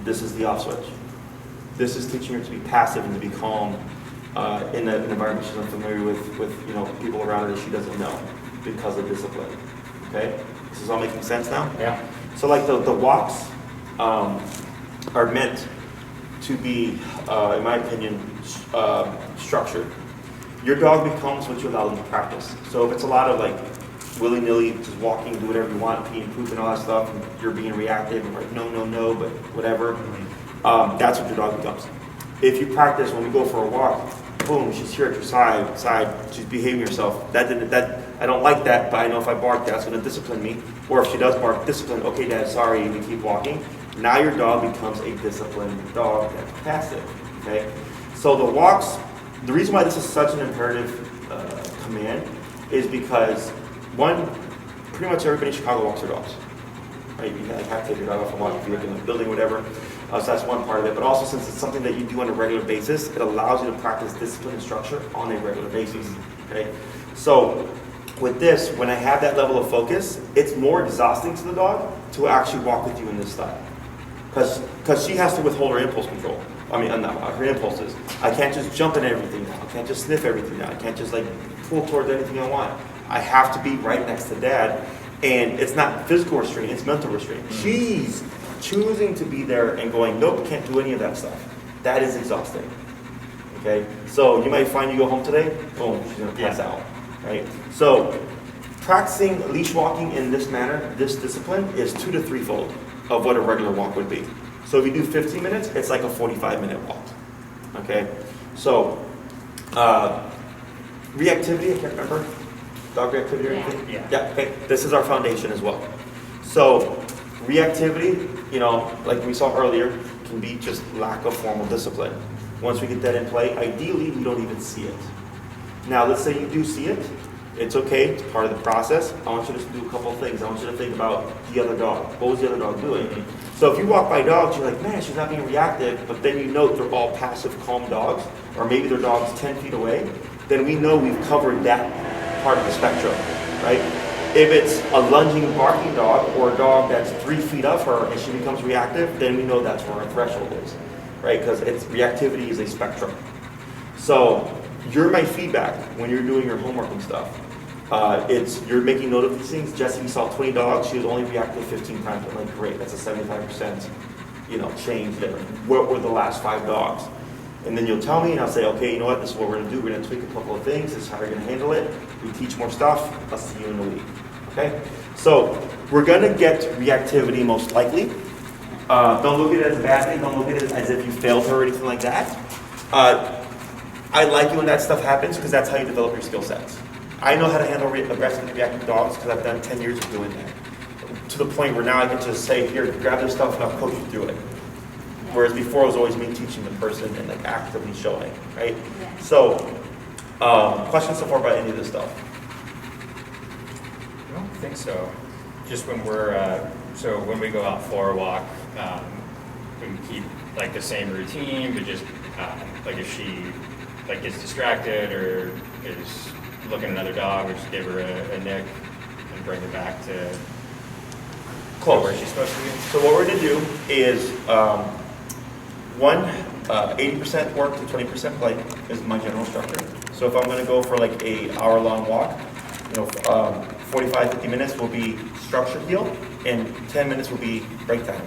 [SPEAKER 1] This is the off switch. This is teaching her to be passive and to be calm in an environment she's unfamiliar with people around her that she doesn't know because of discipline. Okay? This is all making sense now?
[SPEAKER 4] Yeah.
[SPEAKER 1] So like the walks are meant to be, in my opinion, structured. Your dog becomes what you allow them to practice. So if it's a lot of like willy-nilly, just walking, do whatever you want, peeing, pooping, all that stuff, and you're being reactive and like, no, but whatever, that's what your dog becomes. If you practice, when we go for a walk, boom, she's here at your side, she's behaving herself. I don't like that, but I know if I bark, that's going to discipline me. Or if she does bark, discipline, okay, Dad, sorry, and we keep walking. Now your dog becomes a disciplined dog that's passive, okay? So the walks, the reason why this is such an imperative command is because, one, pretty much everybody in Chicago walks their dogs, right? You have to take your dog off a walk if you look in the building, whatever. So that's one part of it. But also, since it's something that you do on a regular basis, it allows you to practice discipline and structure on a regular basis, okay? So With this, when I have that level of focus, it's more exhausting to the dog to actually walk with you in this style. Because she has to withhold her impulse control. I mean, not her impulses. I can't just jump in everything now. I can't just sniff everything now. I can't just like pull towards anything I want. I have to be right next to dad. And it's not physical restraint, it's mental restraint. She's choosing to be there and going, nope, can't do any of that stuff. That is exhausting. Okay? So you might find you go home today, boom, she's gonna pass out. Right? So practicing leash walking in this manner, this discipline, is 2 to 3-fold of what a regular walk would be. So if you do 15 minutes, it's like a 45-minute walk. Okay? So reactivity, I can't remember. Dog reactivity or anything?
[SPEAKER 4] Yeah.
[SPEAKER 1] Okay. This is our foundation as well. So reactivity, like we saw earlier, can be just lack of formal discipline. Once we get that in play, ideally we don't even see it. Now let's say you do see it. It's okay, it's part of the process. I want you to do a couple of things. I want you to think about the other dog. What was the other dog doing? So if you walk by dogs, you're like, man, she's not being reactive, but then you note they're all passive, calm dogs, or maybe their dog's 10 feet away, then we know we've covered that part of the spectrum, right? If it's a lunging, barking dog, or a dog that's 3 feet of her and she becomes reactive, then we know that's where our threshold is, right? Because reactivity is a spectrum. So you're my feedback when you're doing your homework and stuff. You're making note of these things. Jessie saw 20 dogs. She was only reactive 15 times. I'm like, great, that's a 75%, change there. What were the last 5 dogs? And then you'll tell me, and I'll say, okay, you know what? This is what we're going to do. We're going to tweak a couple of things. This is how you're going to handle it. We teach more stuff. I'll see you in a week. Okay? So we're going to get reactivity most likely. Don't look at it as a bad thing. Don't look at it as if you failed her or anything like that. I like it when that stuff happens because that's how you develop your skill sets. I know how to handle aggressive and reactive dogs because I've done 10 years of doing that. To the point where now I can just say, here, grab this stuff and I'll coach you through it. Whereas before it was always me teaching the person and like actively showing, right?
[SPEAKER 2] Yeah.
[SPEAKER 1] So, questions so far about any of this stuff?
[SPEAKER 4] I don't think so. Just when when we go out for a walk, we keep like the same routine, but just like if she gets distracted or is looking at another dog, we just give her a nick and bring her back to
[SPEAKER 1] Close.
[SPEAKER 4] where she's supposed to be.
[SPEAKER 1] So what we're going to do is 80% work to 20% play is my general structure. So if I'm going to go for like a hour-long walk, 45, 50 minutes will be structured heel, and 10 minutes will be break time.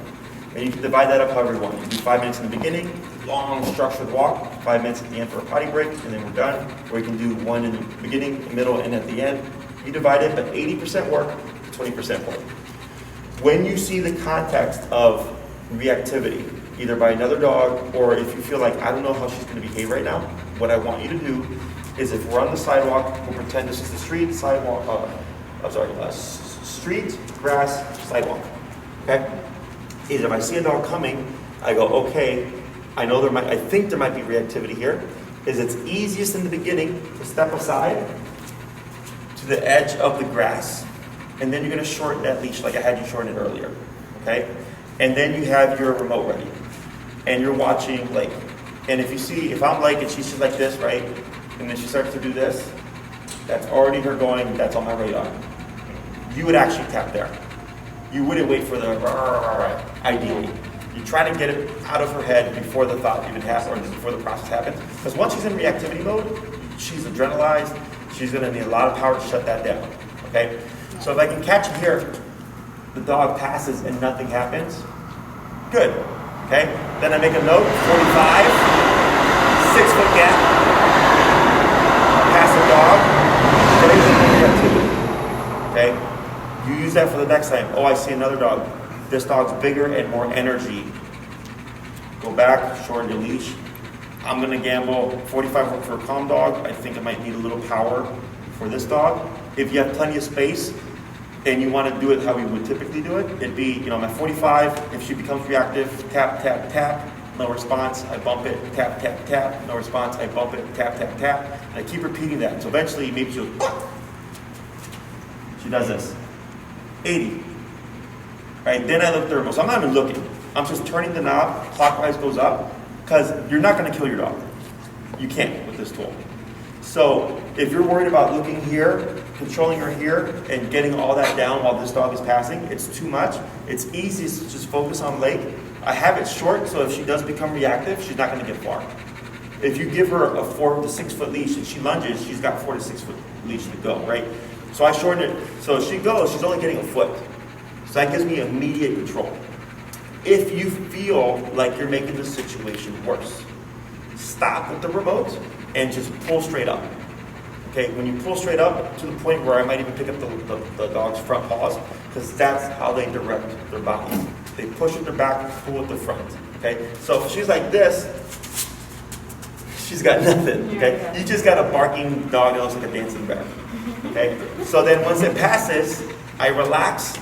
[SPEAKER 1] And you can divide that up however you want. You can do 5 minutes in the beginning, long structured walk, 5 minutes at the end for a potty break, and then we're done. Or you can do 1 in the beginning, middle, and at the end. You divide it, but 80% work to 20% work. When you see the context of reactivity, either by another dog, or if you feel like, I don't know how she's going to behave right now, what I want you to do is if we're on the sidewalk, we'll pretend this is the street, street, grass, sidewalk, okay? Is if I see a dog coming, I go, okay, I think there might be reactivity here, is it's easiest in the beginning to step aside to the edge of the grass, and then you're going to shorten that leash like I had you shorten it earlier, okay? And then you have your remote ready, and you're watching, and if I'm and she's just like this, right? And then she starts to do this, that's already her going, that's on my radar. You would actually tap there. You wouldn't wait for the ideally. You try to get it out of her head before the thought even happens, or before the process happens. Because once she's in reactivity mode, she's adrenalized, she's gonna need a lot of power to shut that down, okay? So if I can catch it here, the dog passes and nothing happens, good, okay? Then I make a note, 45, 6-foot gap, pass the dog, very good reactivity, okay? You use that for the next time. Oh, I see another dog. This dog's bigger and more energy. Go back, shorten your leash. I'm gonna gamble 45 work for a calm dog. I think I might need a little power for this dog. If you have plenty of space and you wanna do it how we would typically do it, it'd be, my 45, if she becomes reactive, tap, tap, tap, no response, I bump it, tap, tap, tap, no response, I bump it, tap, tap, tap. And I keep repeating that. So eventually, maybe she does this. 80. Right? Then I look thermal. So I'm not even looking. I'm just turning the knob, clockwise goes up, because you're not going to kill your dog. You can't with this tool. So if you're worried about looking here, controlling her here and getting all that down while this dog is passing, it's too much. It's easiest to just focus on leg. I have it short, so if she does become reactive, she's not going to get far. If you give her a 4 to 6 foot leash and she lunges, she's got 4 to 6 foot leash to go, right? So I shorten it. So if she goes, she's only getting a foot. So that gives me immediate control. If you feel like you're making the situation worse, stop with the remote and just pull straight up. Okay, when you pull straight up to the point where I might even pick up the dog's front paws, because that's how they direct their bodies. They push with their back, pull with the front. Okay, so if she's like this, she's got nothing. Okay, you just got a barking dog that looks like a dancing bear. Okay, so then once it passes, I relax,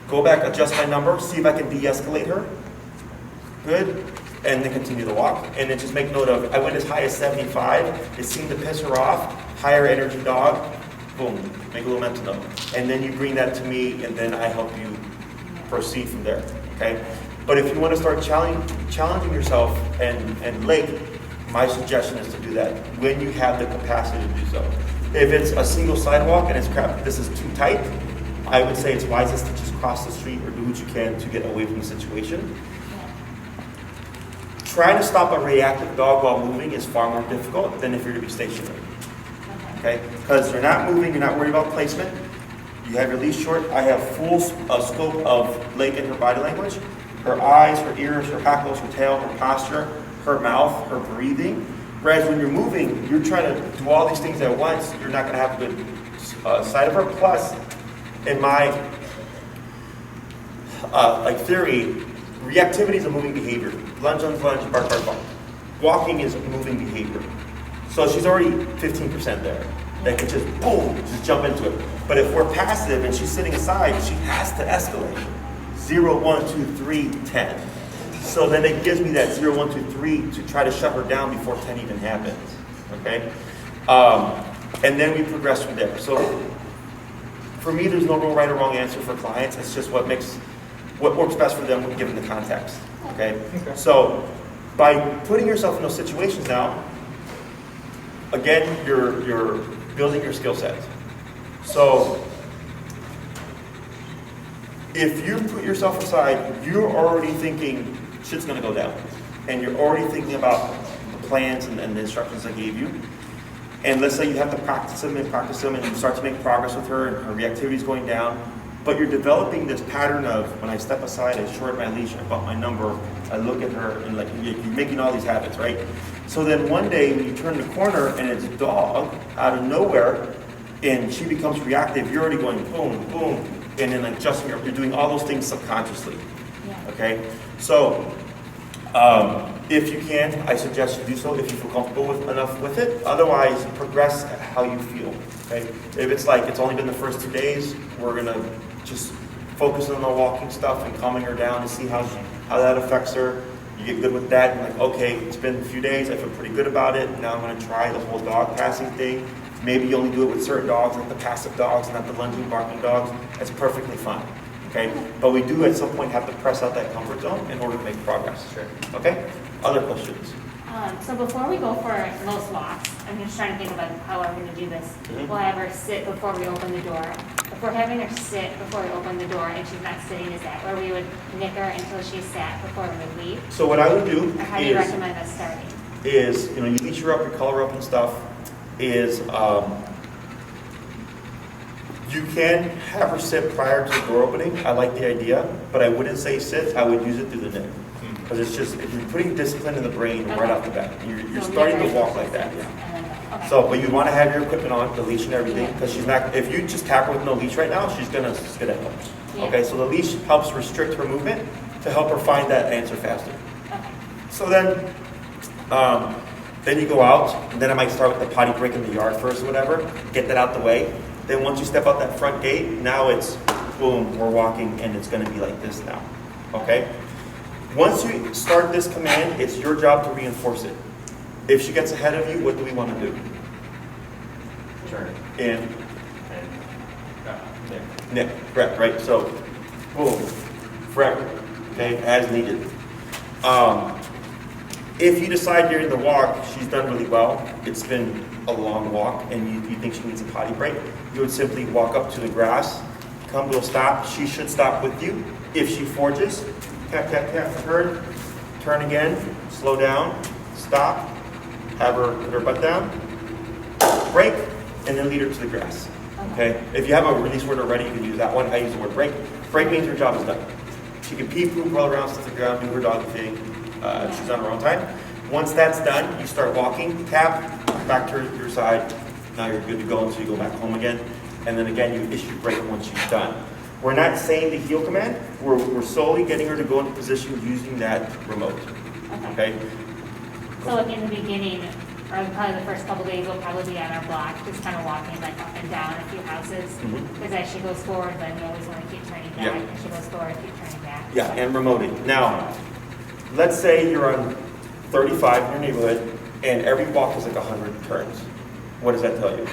[SPEAKER 1] go back, adjust my number, see if I can de-escalate her. Good. And then continue to walk. And then just make note of, I went as high as 75. It seemed to piss her off. Higher energy dog. Boom. Make a little mental note. And then you bring that to me, and then I help you proceed from there. Okay? But if you want to start challenging yourself and lake, my suggestion is to do that when you have the capacity to do so. If it's a single sidewalk and it's crap, this is too tight, I would say it's wisest to just cross the street or do what you can to get away from the situation. Trying to stop a reactive dog while moving is far more difficult than if you're to be stationary. Okay? Because you're not moving, you're not worried about placement. You have your leash short. I have full scope of leg and her body language. Her eyes, her ears, her hackles, her tail, her posture, her mouth, her breathing. Whereas when you're moving, you're trying to do all these things at once. You're not going to have a good sight of her. Plus, in my theory, reactivity is a moving behavior. Lunge, lunge, lunge, bark, bark, bark. Walking is moving behavior. So she's already 15% there. That can just, boom, just jump into it. But if we're passive and she's sitting aside, she has to escalate. 0, 1, 2, 3, 10. So then it gives me that 0, 1, 2, 3 to try to shut her down before 10 even happens. Okay? And then we progress from there. So for me, there's no real right or wrong answer for clients. It's just what works best for them given the context. Okay? So by putting yourself in those situations now, again, you're building your skill set. So if you put yourself aside, you're already thinking shit's gonna go down. And you're already thinking about the plans and the instructions I gave you. And let's say you have to practice them and you start to make progress with her and her reactivity is going down. But you're developing this pattern of when I step aside, I short my leash, I bump my number, I look at her, and like you're making all these habits, right? So then one day when you turn the corner and it's a dog out of nowhere and she becomes reactive, you're already going boom, boom, and then adjusting her, you're doing all those things subconsciously. Okay? So if you can, I suggest you do so if you feel comfortable enough with it. Otherwise, progress how you feel. Okay? If it's like it's only been the first 2 days, we're gonna just focus on the walking stuff and calming her down to see how that affects her. You get good with that, and like, okay, it's been a few days, I feel pretty good about it. Now I'm gonna try the whole dog passing thing. Maybe you only do it with certain dogs, like the passive dogs, not the lunging, barking dogs. That's perfectly fine. Okay? But we do at some point have to press out that comfort zone in order to make progress.
[SPEAKER 4] Sure.
[SPEAKER 1] Okay? Other questions?
[SPEAKER 2] So before we go for most walks, I'm just trying to think about how I'm going to do this. We'll have her sit before we open the door. If we're having her sit before we open the door and she's not sitting, is that where we would nick her until she's sat before we would leave?
[SPEAKER 1] So what I would do
[SPEAKER 2] Or how do you recommend us starting?
[SPEAKER 1] is, you leash her up, you color her up and stuff, is you can have her sit prior to the door opening. I like the idea, but I wouldn't say sit, I would use it through the neck. Because it's just, if you're putting discipline in the brain right off the bat, you're starting to walk like that.
[SPEAKER 2] Okay.
[SPEAKER 1] So, but you want to have your equipment on, the leash and everything, because she's not, if you just tap her with no leash right now, she's going to skedaddle. Okay, so the leash helps restrict her movement to help her find that answer faster.
[SPEAKER 2] Okay.
[SPEAKER 1] So then you go out, and then I might start with the potty break in the yard first or whatever, get that out the way. Then once you step out that front gate, now it's boom, we're walking, and it's going to be like this now. Okay? Once you start this command, it's your job to reinforce it. If she gets ahead of you, what do we want to do?
[SPEAKER 4] Turn.
[SPEAKER 1] In.
[SPEAKER 4] And
[SPEAKER 1] Nick, correct, right? So, boom, forever, okay, as needed. If you decide during the walk, she's done really well, it's been a long walk, and you think she needs a potty break, you would simply walk up to the grass, come to a stop. She should stop with you. If she forges, tap, tap, tap for her, turn again, slow down, stop, have her put her butt down, break, and then lead her to the grass. Okay? If you have a release word already, you can use that one. I use the word break. Break means her job is done. She can pee, poop, roll around, sit on the ground, do her dog thing. She's on her own time. Once that's done, you start walking, tap, back to your side. Now you're good to go until you go back home again. And then again, you issue break once she's done. We're not saying the heel command. We're solely getting her to go into position using that remote. Okay?
[SPEAKER 2] So like in the beginning, or probably the first couple days, we'll probably be on our block, just kind of walking like up and down a few houses. Because as she goes forward, then we always want to keep turning back.
[SPEAKER 1] Yeah.
[SPEAKER 2] As she goes forward, keep turning back.
[SPEAKER 1] Yeah, and remoting. Now, let's say you're on 35 in your neighborhood, and every walk is like 100 turns. What does that tell you?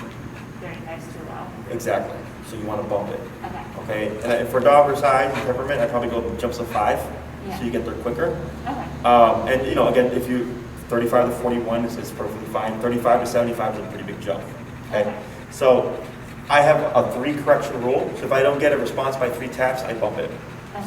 [SPEAKER 2] 35 is too low.
[SPEAKER 1] Exactly. So you want to bump it.
[SPEAKER 2] Okay.
[SPEAKER 1] Okay. And for dog her size and temperament, I'd probably go jumps of 5,
[SPEAKER 2] Yeah.
[SPEAKER 1] so you get there quicker.
[SPEAKER 2] Okay.
[SPEAKER 1] And again, if you 35 to 41 is perfectly fine. 35 to 75 is a pretty big jump. Okay. So I have a 3 correction rule. So if I don't get a response by 3 taps, I bump it.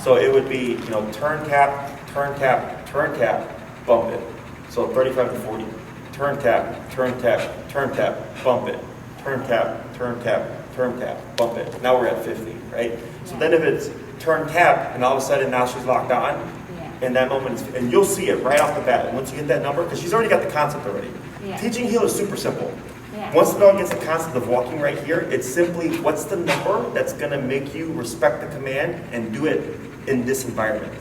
[SPEAKER 1] So it would be, turn tap, turn tap, turn tap, bump it. So 35 to 40. Turn tap, turn tap, turn tap, bump it. Turn tap, turn tap, turn tap, bump it. Now we're at 50, right? So then if it's turn tap and all of a sudden now she's locked on, in that moment, and you'll see it right off the bat. Once you get that number, because she's already got the concept already.
[SPEAKER 2] Yeah.
[SPEAKER 1] Teaching heel is super simple.
[SPEAKER 2] Yeah.
[SPEAKER 1] Once the dog gets the concept of walking right here, it's simply what's the number that's going to make you respect the command and do it in this environment.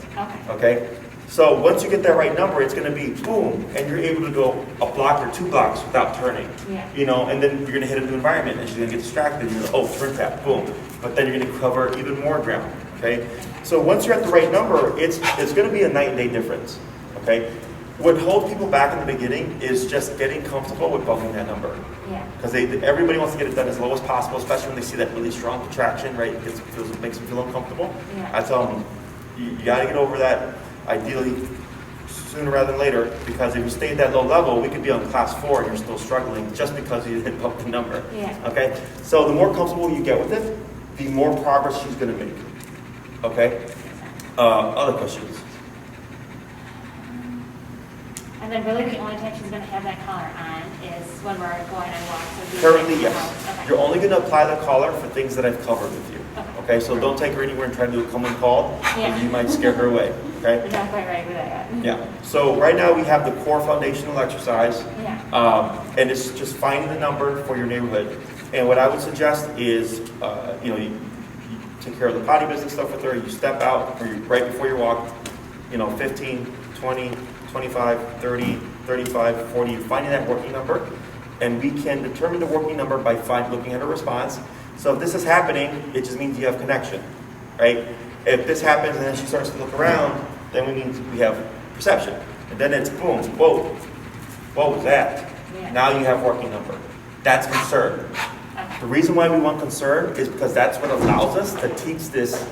[SPEAKER 1] Okay? So once you get that right number, it's going to be boom, and you're able to go a block or 2 blocks without turning.
[SPEAKER 2] Yeah.
[SPEAKER 1] And then you're going to hit a new environment, and she's going to get distracted. And you're going to, turn tap, boom. But then you're going to cover even more ground. Okay? So once you're at the right number, it's going to be a night and day difference. Okay? What holds people back in the beginning is just getting comfortable with bumping that number.
[SPEAKER 2] Yeah.
[SPEAKER 1] Because everybody wants to get it done as low as possible, especially when they see that really strong contraction, right? It makes them feel uncomfortable.
[SPEAKER 2] Yeah.
[SPEAKER 1] I tell them, you got to get over that, ideally sooner rather than later, because if you stay at that low level, we could be on class 4 and you're still struggling just because you didn't bump the number.
[SPEAKER 2] Yeah.
[SPEAKER 1] Okay? So the more comfortable you get with it, the more progress she's going to make. Okay? Other questions?
[SPEAKER 2] And then really the only time she's going to have that collar on is when we're going on walks.
[SPEAKER 1] Currently, yes.
[SPEAKER 2] Okay.
[SPEAKER 1] You're only going to apply the collar for things that I've covered with you. Okay, so don't take her anywhere and try to do a come and call, because you might scare her away. Okay?
[SPEAKER 2] We're not quite right with that yet.
[SPEAKER 1] Yeah. So right now we have the core foundational exercise, and it's just finding the number for your neighborhood. And what I would suggest is, you take care of the potty business stuff with her. You step out right before you walk, 15, 20, 25, 30, 35, 40, finding that working number. And we can determine the working number by looking at her response. So if this is happening, it just means you have connection, right? If this happens and then she starts to look around, then we have perception. And then it's boom, whoa, what was that?
[SPEAKER 2] Yeah.
[SPEAKER 1] Now you have working number. That's concern. The reason why we want concern is because that's what allows us to teach this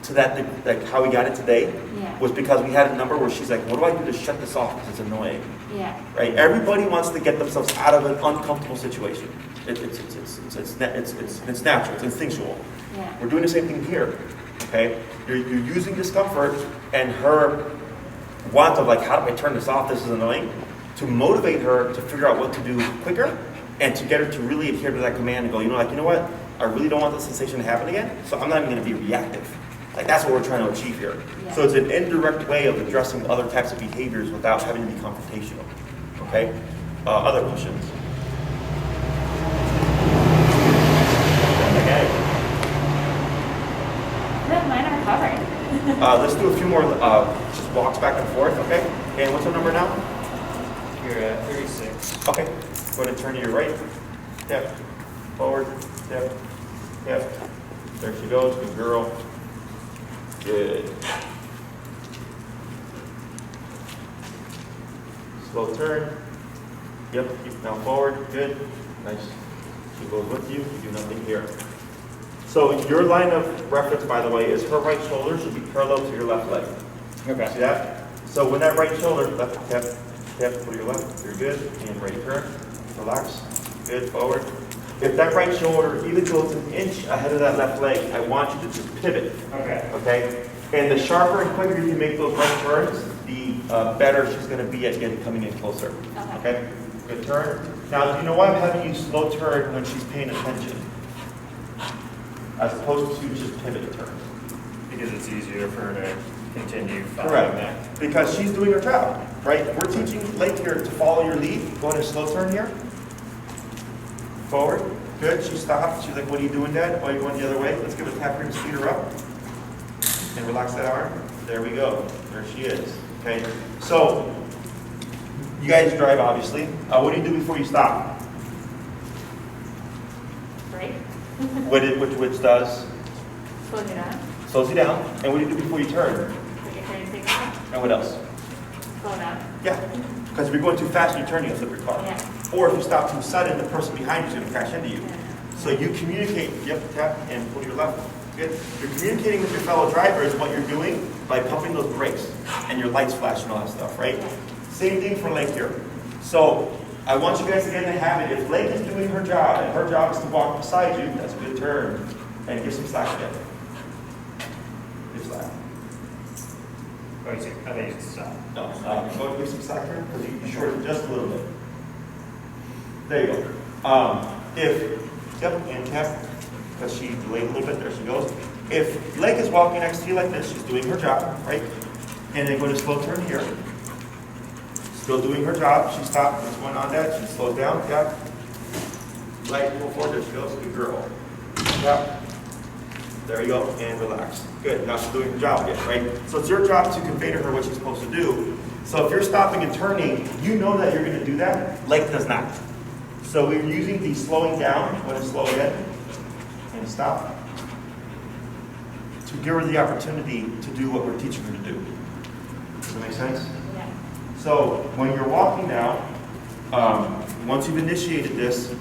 [SPEAKER 1] to that, like how we got it today, was because we had a number where she's like, what do I do to shut this off because it's annoying?
[SPEAKER 2] Yeah.
[SPEAKER 1] Right? Everybody wants to get themselves out of an uncomfortable situation. It's natural, it's instinctual.
[SPEAKER 2] Yeah.
[SPEAKER 1] We're doing the same thing here. Okay? You're using discomfort and her want of like, how do I turn this off? This is annoying. To motivate her to figure out what to do quicker and to get her to really adhere to that command and go, you know what? I really don't want this sensation to happen again, so I'm not even going to be reactive. Like that's what we're trying to achieve here.
[SPEAKER 2] Yeah.
[SPEAKER 1] So it's an indirect way of addressing other types of behaviors without having to be confrontational. Okay? Other questions? Okay.
[SPEAKER 2] No, mine are covered.
[SPEAKER 1] Let's do a few more just walks back and forth, okay? And what's our number now?
[SPEAKER 4] You're at 36.
[SPEAKER 1] Okay. Go ahead and turn to your right. Step. Forward. Step. Step. There she goes. Good girl. Good. Slow turn. Yep. Keep now forward. Good. Nice. She goes with you. You do nothing here. So your line of reference, by the way, is her right shoulder should be parallel to your left leg.
[SPEAKER 4] Okay.
[SPEAKER 1] See that? So when that right shoulder, left hip, Tap, pull your left, you're good, and ready turn, relax, good, forward. If that right shoulder even goes an inch ahead of that left leg, I want you to just pivot.
[SPEAKER 4] Okay.
[SPEAKER 1] Okay? And the sharper and quicker you make those right turns, the better she's going to be at coming in closer. Okay? Good turn. Now, do you know why I'm having you slow turn when she's paying attention? As opposed to just pivot turn.
[SPEAKER 4] Because it's easier for her to continue following
[SPEAKER 1] Correct.
[SPEAKER 4] that.
[SPEAKER 1] Because she's doing her job, right? We're teaching Lake here to follow your lead. Go ahead and slow turn here. Forward. Good. She stopped. She's like, what are you doing, Dad? Oh, you're going the other way. Let's give a tap here and speed her up. And relax that arm. There we go. There she is. Okay. So, you guys drive, obviously. What do you do before you stop?
[SPEAKER 2] Break.
[SPEAKER 1] Which does?
[SPEAKER 2] Slow you down.
[SPEAKER 1] Slows you down. And what do you do before you turn?
[SPEAKER 2] Put your turn signal.
[SPEAKER 1] And what else?
[SPEAKER 2] Slow down.
[SPEAKER 1] Yeah. Because if you're going too fast and you're turning, you'll flip your car.
[SPEAKER 2] Yeah.
[SPEAKER 1] Or if you stop too sudden, the person behind you is going to crash into you. So you communicate, yep, tap, and pull your left. Good. You're communicating with your fellow drivers what you're doing by pumping those brakes and your lights flashing and all that stuff, right? Same thing for Lake here. So I want you guys to get in the habit. If Lake is doing her job, and her job is to walk beside you, that's a good turn. And give some slack again. Give slack.
[SPEAKER 4] Oh, you see, I think it's
[SPEAKER 1] No, go give some slack here, because you shorten just a little bit. There you go. Yep, and tap, because she delayed a little bit, there she goes. If Lake is walking next to you like this, she's doing her job, right? And then go to slow turn here. Still doing her job, she stopped, what's going on, Dad? She slows down, tap. Light, pull forward, there she goes, good girl. Tap. There you go, and relax. Good, now she's doing her job again, right? So it's your job to convey to her what she's supposed to do. So if you're stopping and turning, you know that you're gonna do that. Lake does not. So we're using the slowing down, when it's slow again, and stop, to give her the opportunity to do what we're teaching her to do. Does that make sense?
[SPEAKER 2] Yeah.
[SPEAKER 1] So when you're walking now, once you've initiated this,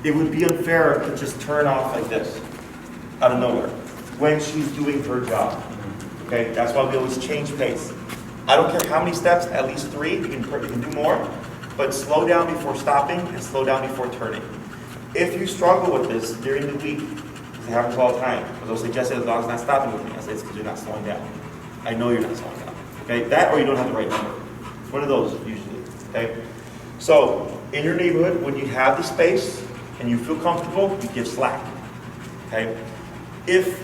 [SPEAKER 1] it would be unfair to just turn off like this, out of nowhere, when she's doing her job. Okay, that's why we always change pace. I don't care how many steps, at least 3, you can do more, but slow down before stopping and slow down before turning. If you struggle with this during the week, it happens all the time, because they'll say, Jesse, the dog's not stopping with me. I say, it's because you're not slowing down. I know you're not slowing down. Okay, that or you don't have the right number. It's one of those usually, okay? So, in your neighborhood, when you have the space and you feel comfortable, you give slack, okay? If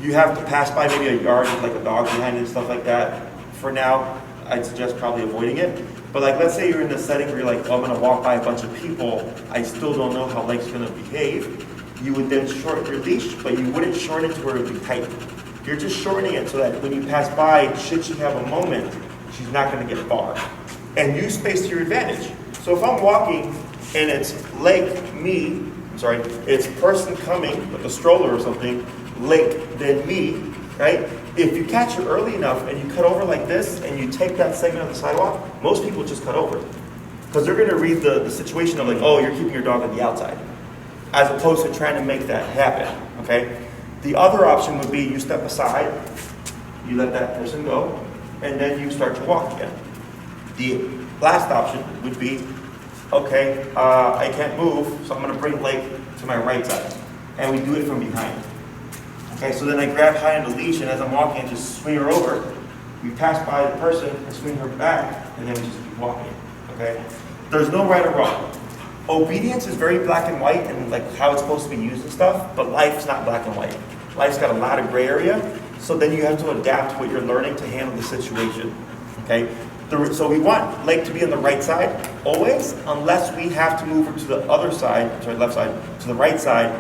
[SPEAKER 1] you have to pass by maybe a yard with like a dog behind it and stuff like that, for now, I'd suggest probably avoiding it. But like, let's say you're in a setting where you're like, oh, I'm gonna walk by a bunch of people, I still don't know how Lake's gonna behave. You would then shorten your leash, but you wouldn't shorten it to where it would be tight. You're just shortening it so that when you pass by, should she have a moment, she's not gonna get far. And use space to your advantage. So if I'm walking and it's Lake, it's person coming with a stroller or something, Lake, then me, right? If you catch her early enough and you cut over like this and you take that segment of the sidewalk, most people just cut over. Because they're gonna read the situation of like, oh, you're keeping your dog on the outside, as opposed to trying to make that happen, okay? The other option would be you step aside, you let that person go, and then you start to walk again. The last option would be, okay, I can't move, so I'm gonna bring Lake to my right side. And we do it from behind. Okay, so then I grab high on the leash, and as I'm walking, I just swing her over. We pass by the person and swing her back, and then we just keep walking, okay? There's no right or wrong. Obedience is very black and white and like how it's supposed to be used and stuff, but life's not black and white. Life's got a lot of gray area, so then you have to adapt to what you're learning to handle the situation, okay? So we want Lake to be on the right side always, unless we have to move her to the other side, left side, to the right side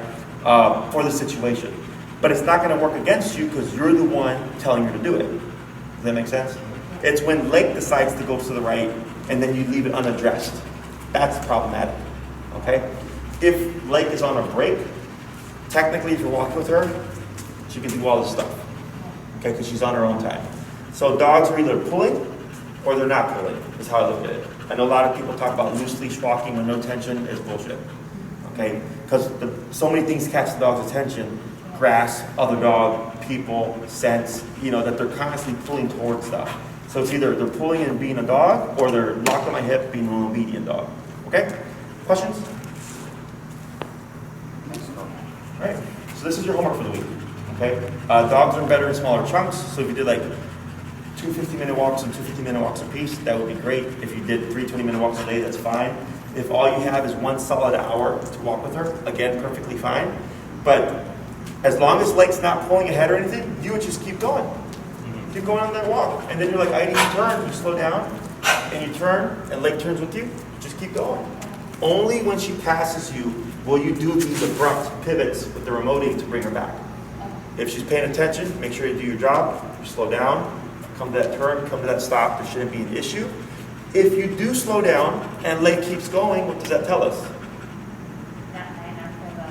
[SPEAKER 1] for the situation. But it's not going to work against you because you're the one telling her to do it. Does that make sense? It's when Lake decides to go to the right and then you leave it unaddressed. That's problematic, okay? If Lake is on a break, technically if you're walking with her, she can do all this stuff, okay, because she's on her own time. So dogs are either pulling or they're not pulling, is how I look at it. I know a lot of people talk about loose leash walking with no tension is bullshit, okay? Because so many things catch the dog's attention. Grass, other dog, people, scents, that they're constantly pulling towards stuff. So it's either they're pulling and being a dog, or they're locked on my hip being an obedient dog. Okay? Questions? All right. So this is your homework for the week. Okay? Dogs are better in smaller chunks. So if you did like 2 50-minute walks and 2 50-minute walks apiece, that would be great. If you did 3 20-minute walks a day, that's fine. If all you have is 1 solid hour to walk with her, again, perfectly fine. But as long as Lake's not pulling ahead or anything, you would just keep going. Keep going on that walk. And then you're like, I need to turn. You slow down, and you turn, and Lake turns with you. Just keep going. Only when she passes you will you do these abrupt pivots with the remoting to bring her back. If she's paying attention, make sure you do your job. You slow down, come to that turn, come to that stop. There shouldn't be an issue. If you do slow down and Lake keeps going, what does that tell us?
[SPEAKER 2] Not high enough for the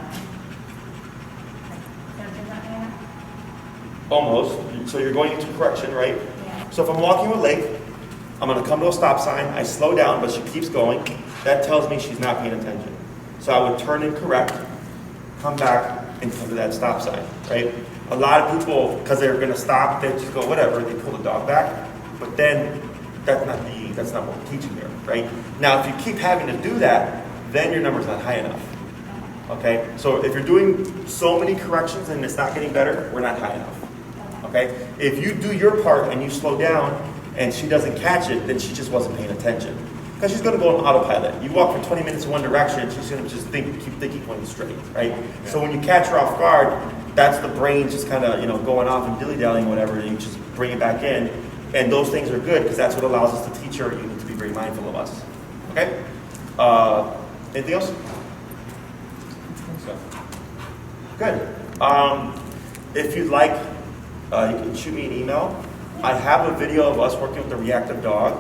[SPEAKER 2] sensor's not high enough?
[SPEAKER 1] Almost. So you're going into correction, right?
[SPEAKER 2] Yeah.
[SPEAKER 1] So if I'm walking with Lake, I'm going to come to a stop sign. I slow down, but she keeps going. That tells me she's not paying attention. So I would turn and correct, come back, and come to that stop sign, right? A lot of people, because they're going to stop, they just go whatever. They pull the dog back, but then that's not what we're teaching here, right? Now, if you keep having to do that, then your number's not high enough. Okay? So if you're doing so many corrections and it's not getting better, we're not high enough. Okay? If you do your part and you slow down and she doesn't catch it, then she just wasn't paying attention. Because she's going to go on autopilot. You walk for 20 minutes in one direction, she's going to just keep thinking going straight, right? So when you catch her off guard, that's the brain just kind of, going off and dilly-dallying, whatever, and you just bring it back in. And those things are good because that's what allows us to teach her. You need to be very mindful of us. Okay? Anything else? Good. If you'd like, you can shoot me an email. I have a video of us working with the reactive dog,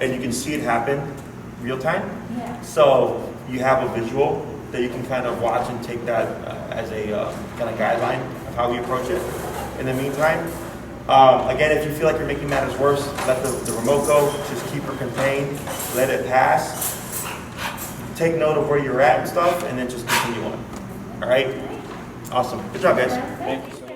[SPEAKER 1] and you can see it happen real time.
[SPEAKER 2] Yeah.
[SPEAKER 1] So you have a visual that you can kind of watch and take that as a kind of guideline of how we approach it. In the meantime, again, if you feel like you're making matters worse, let the remote go. Just keep her contained. Let it pass. Take note of where you're at and stuff, and then just continue on. All right? Awesome. Good job, guys.
[SPEAKER 4] Thank you so much.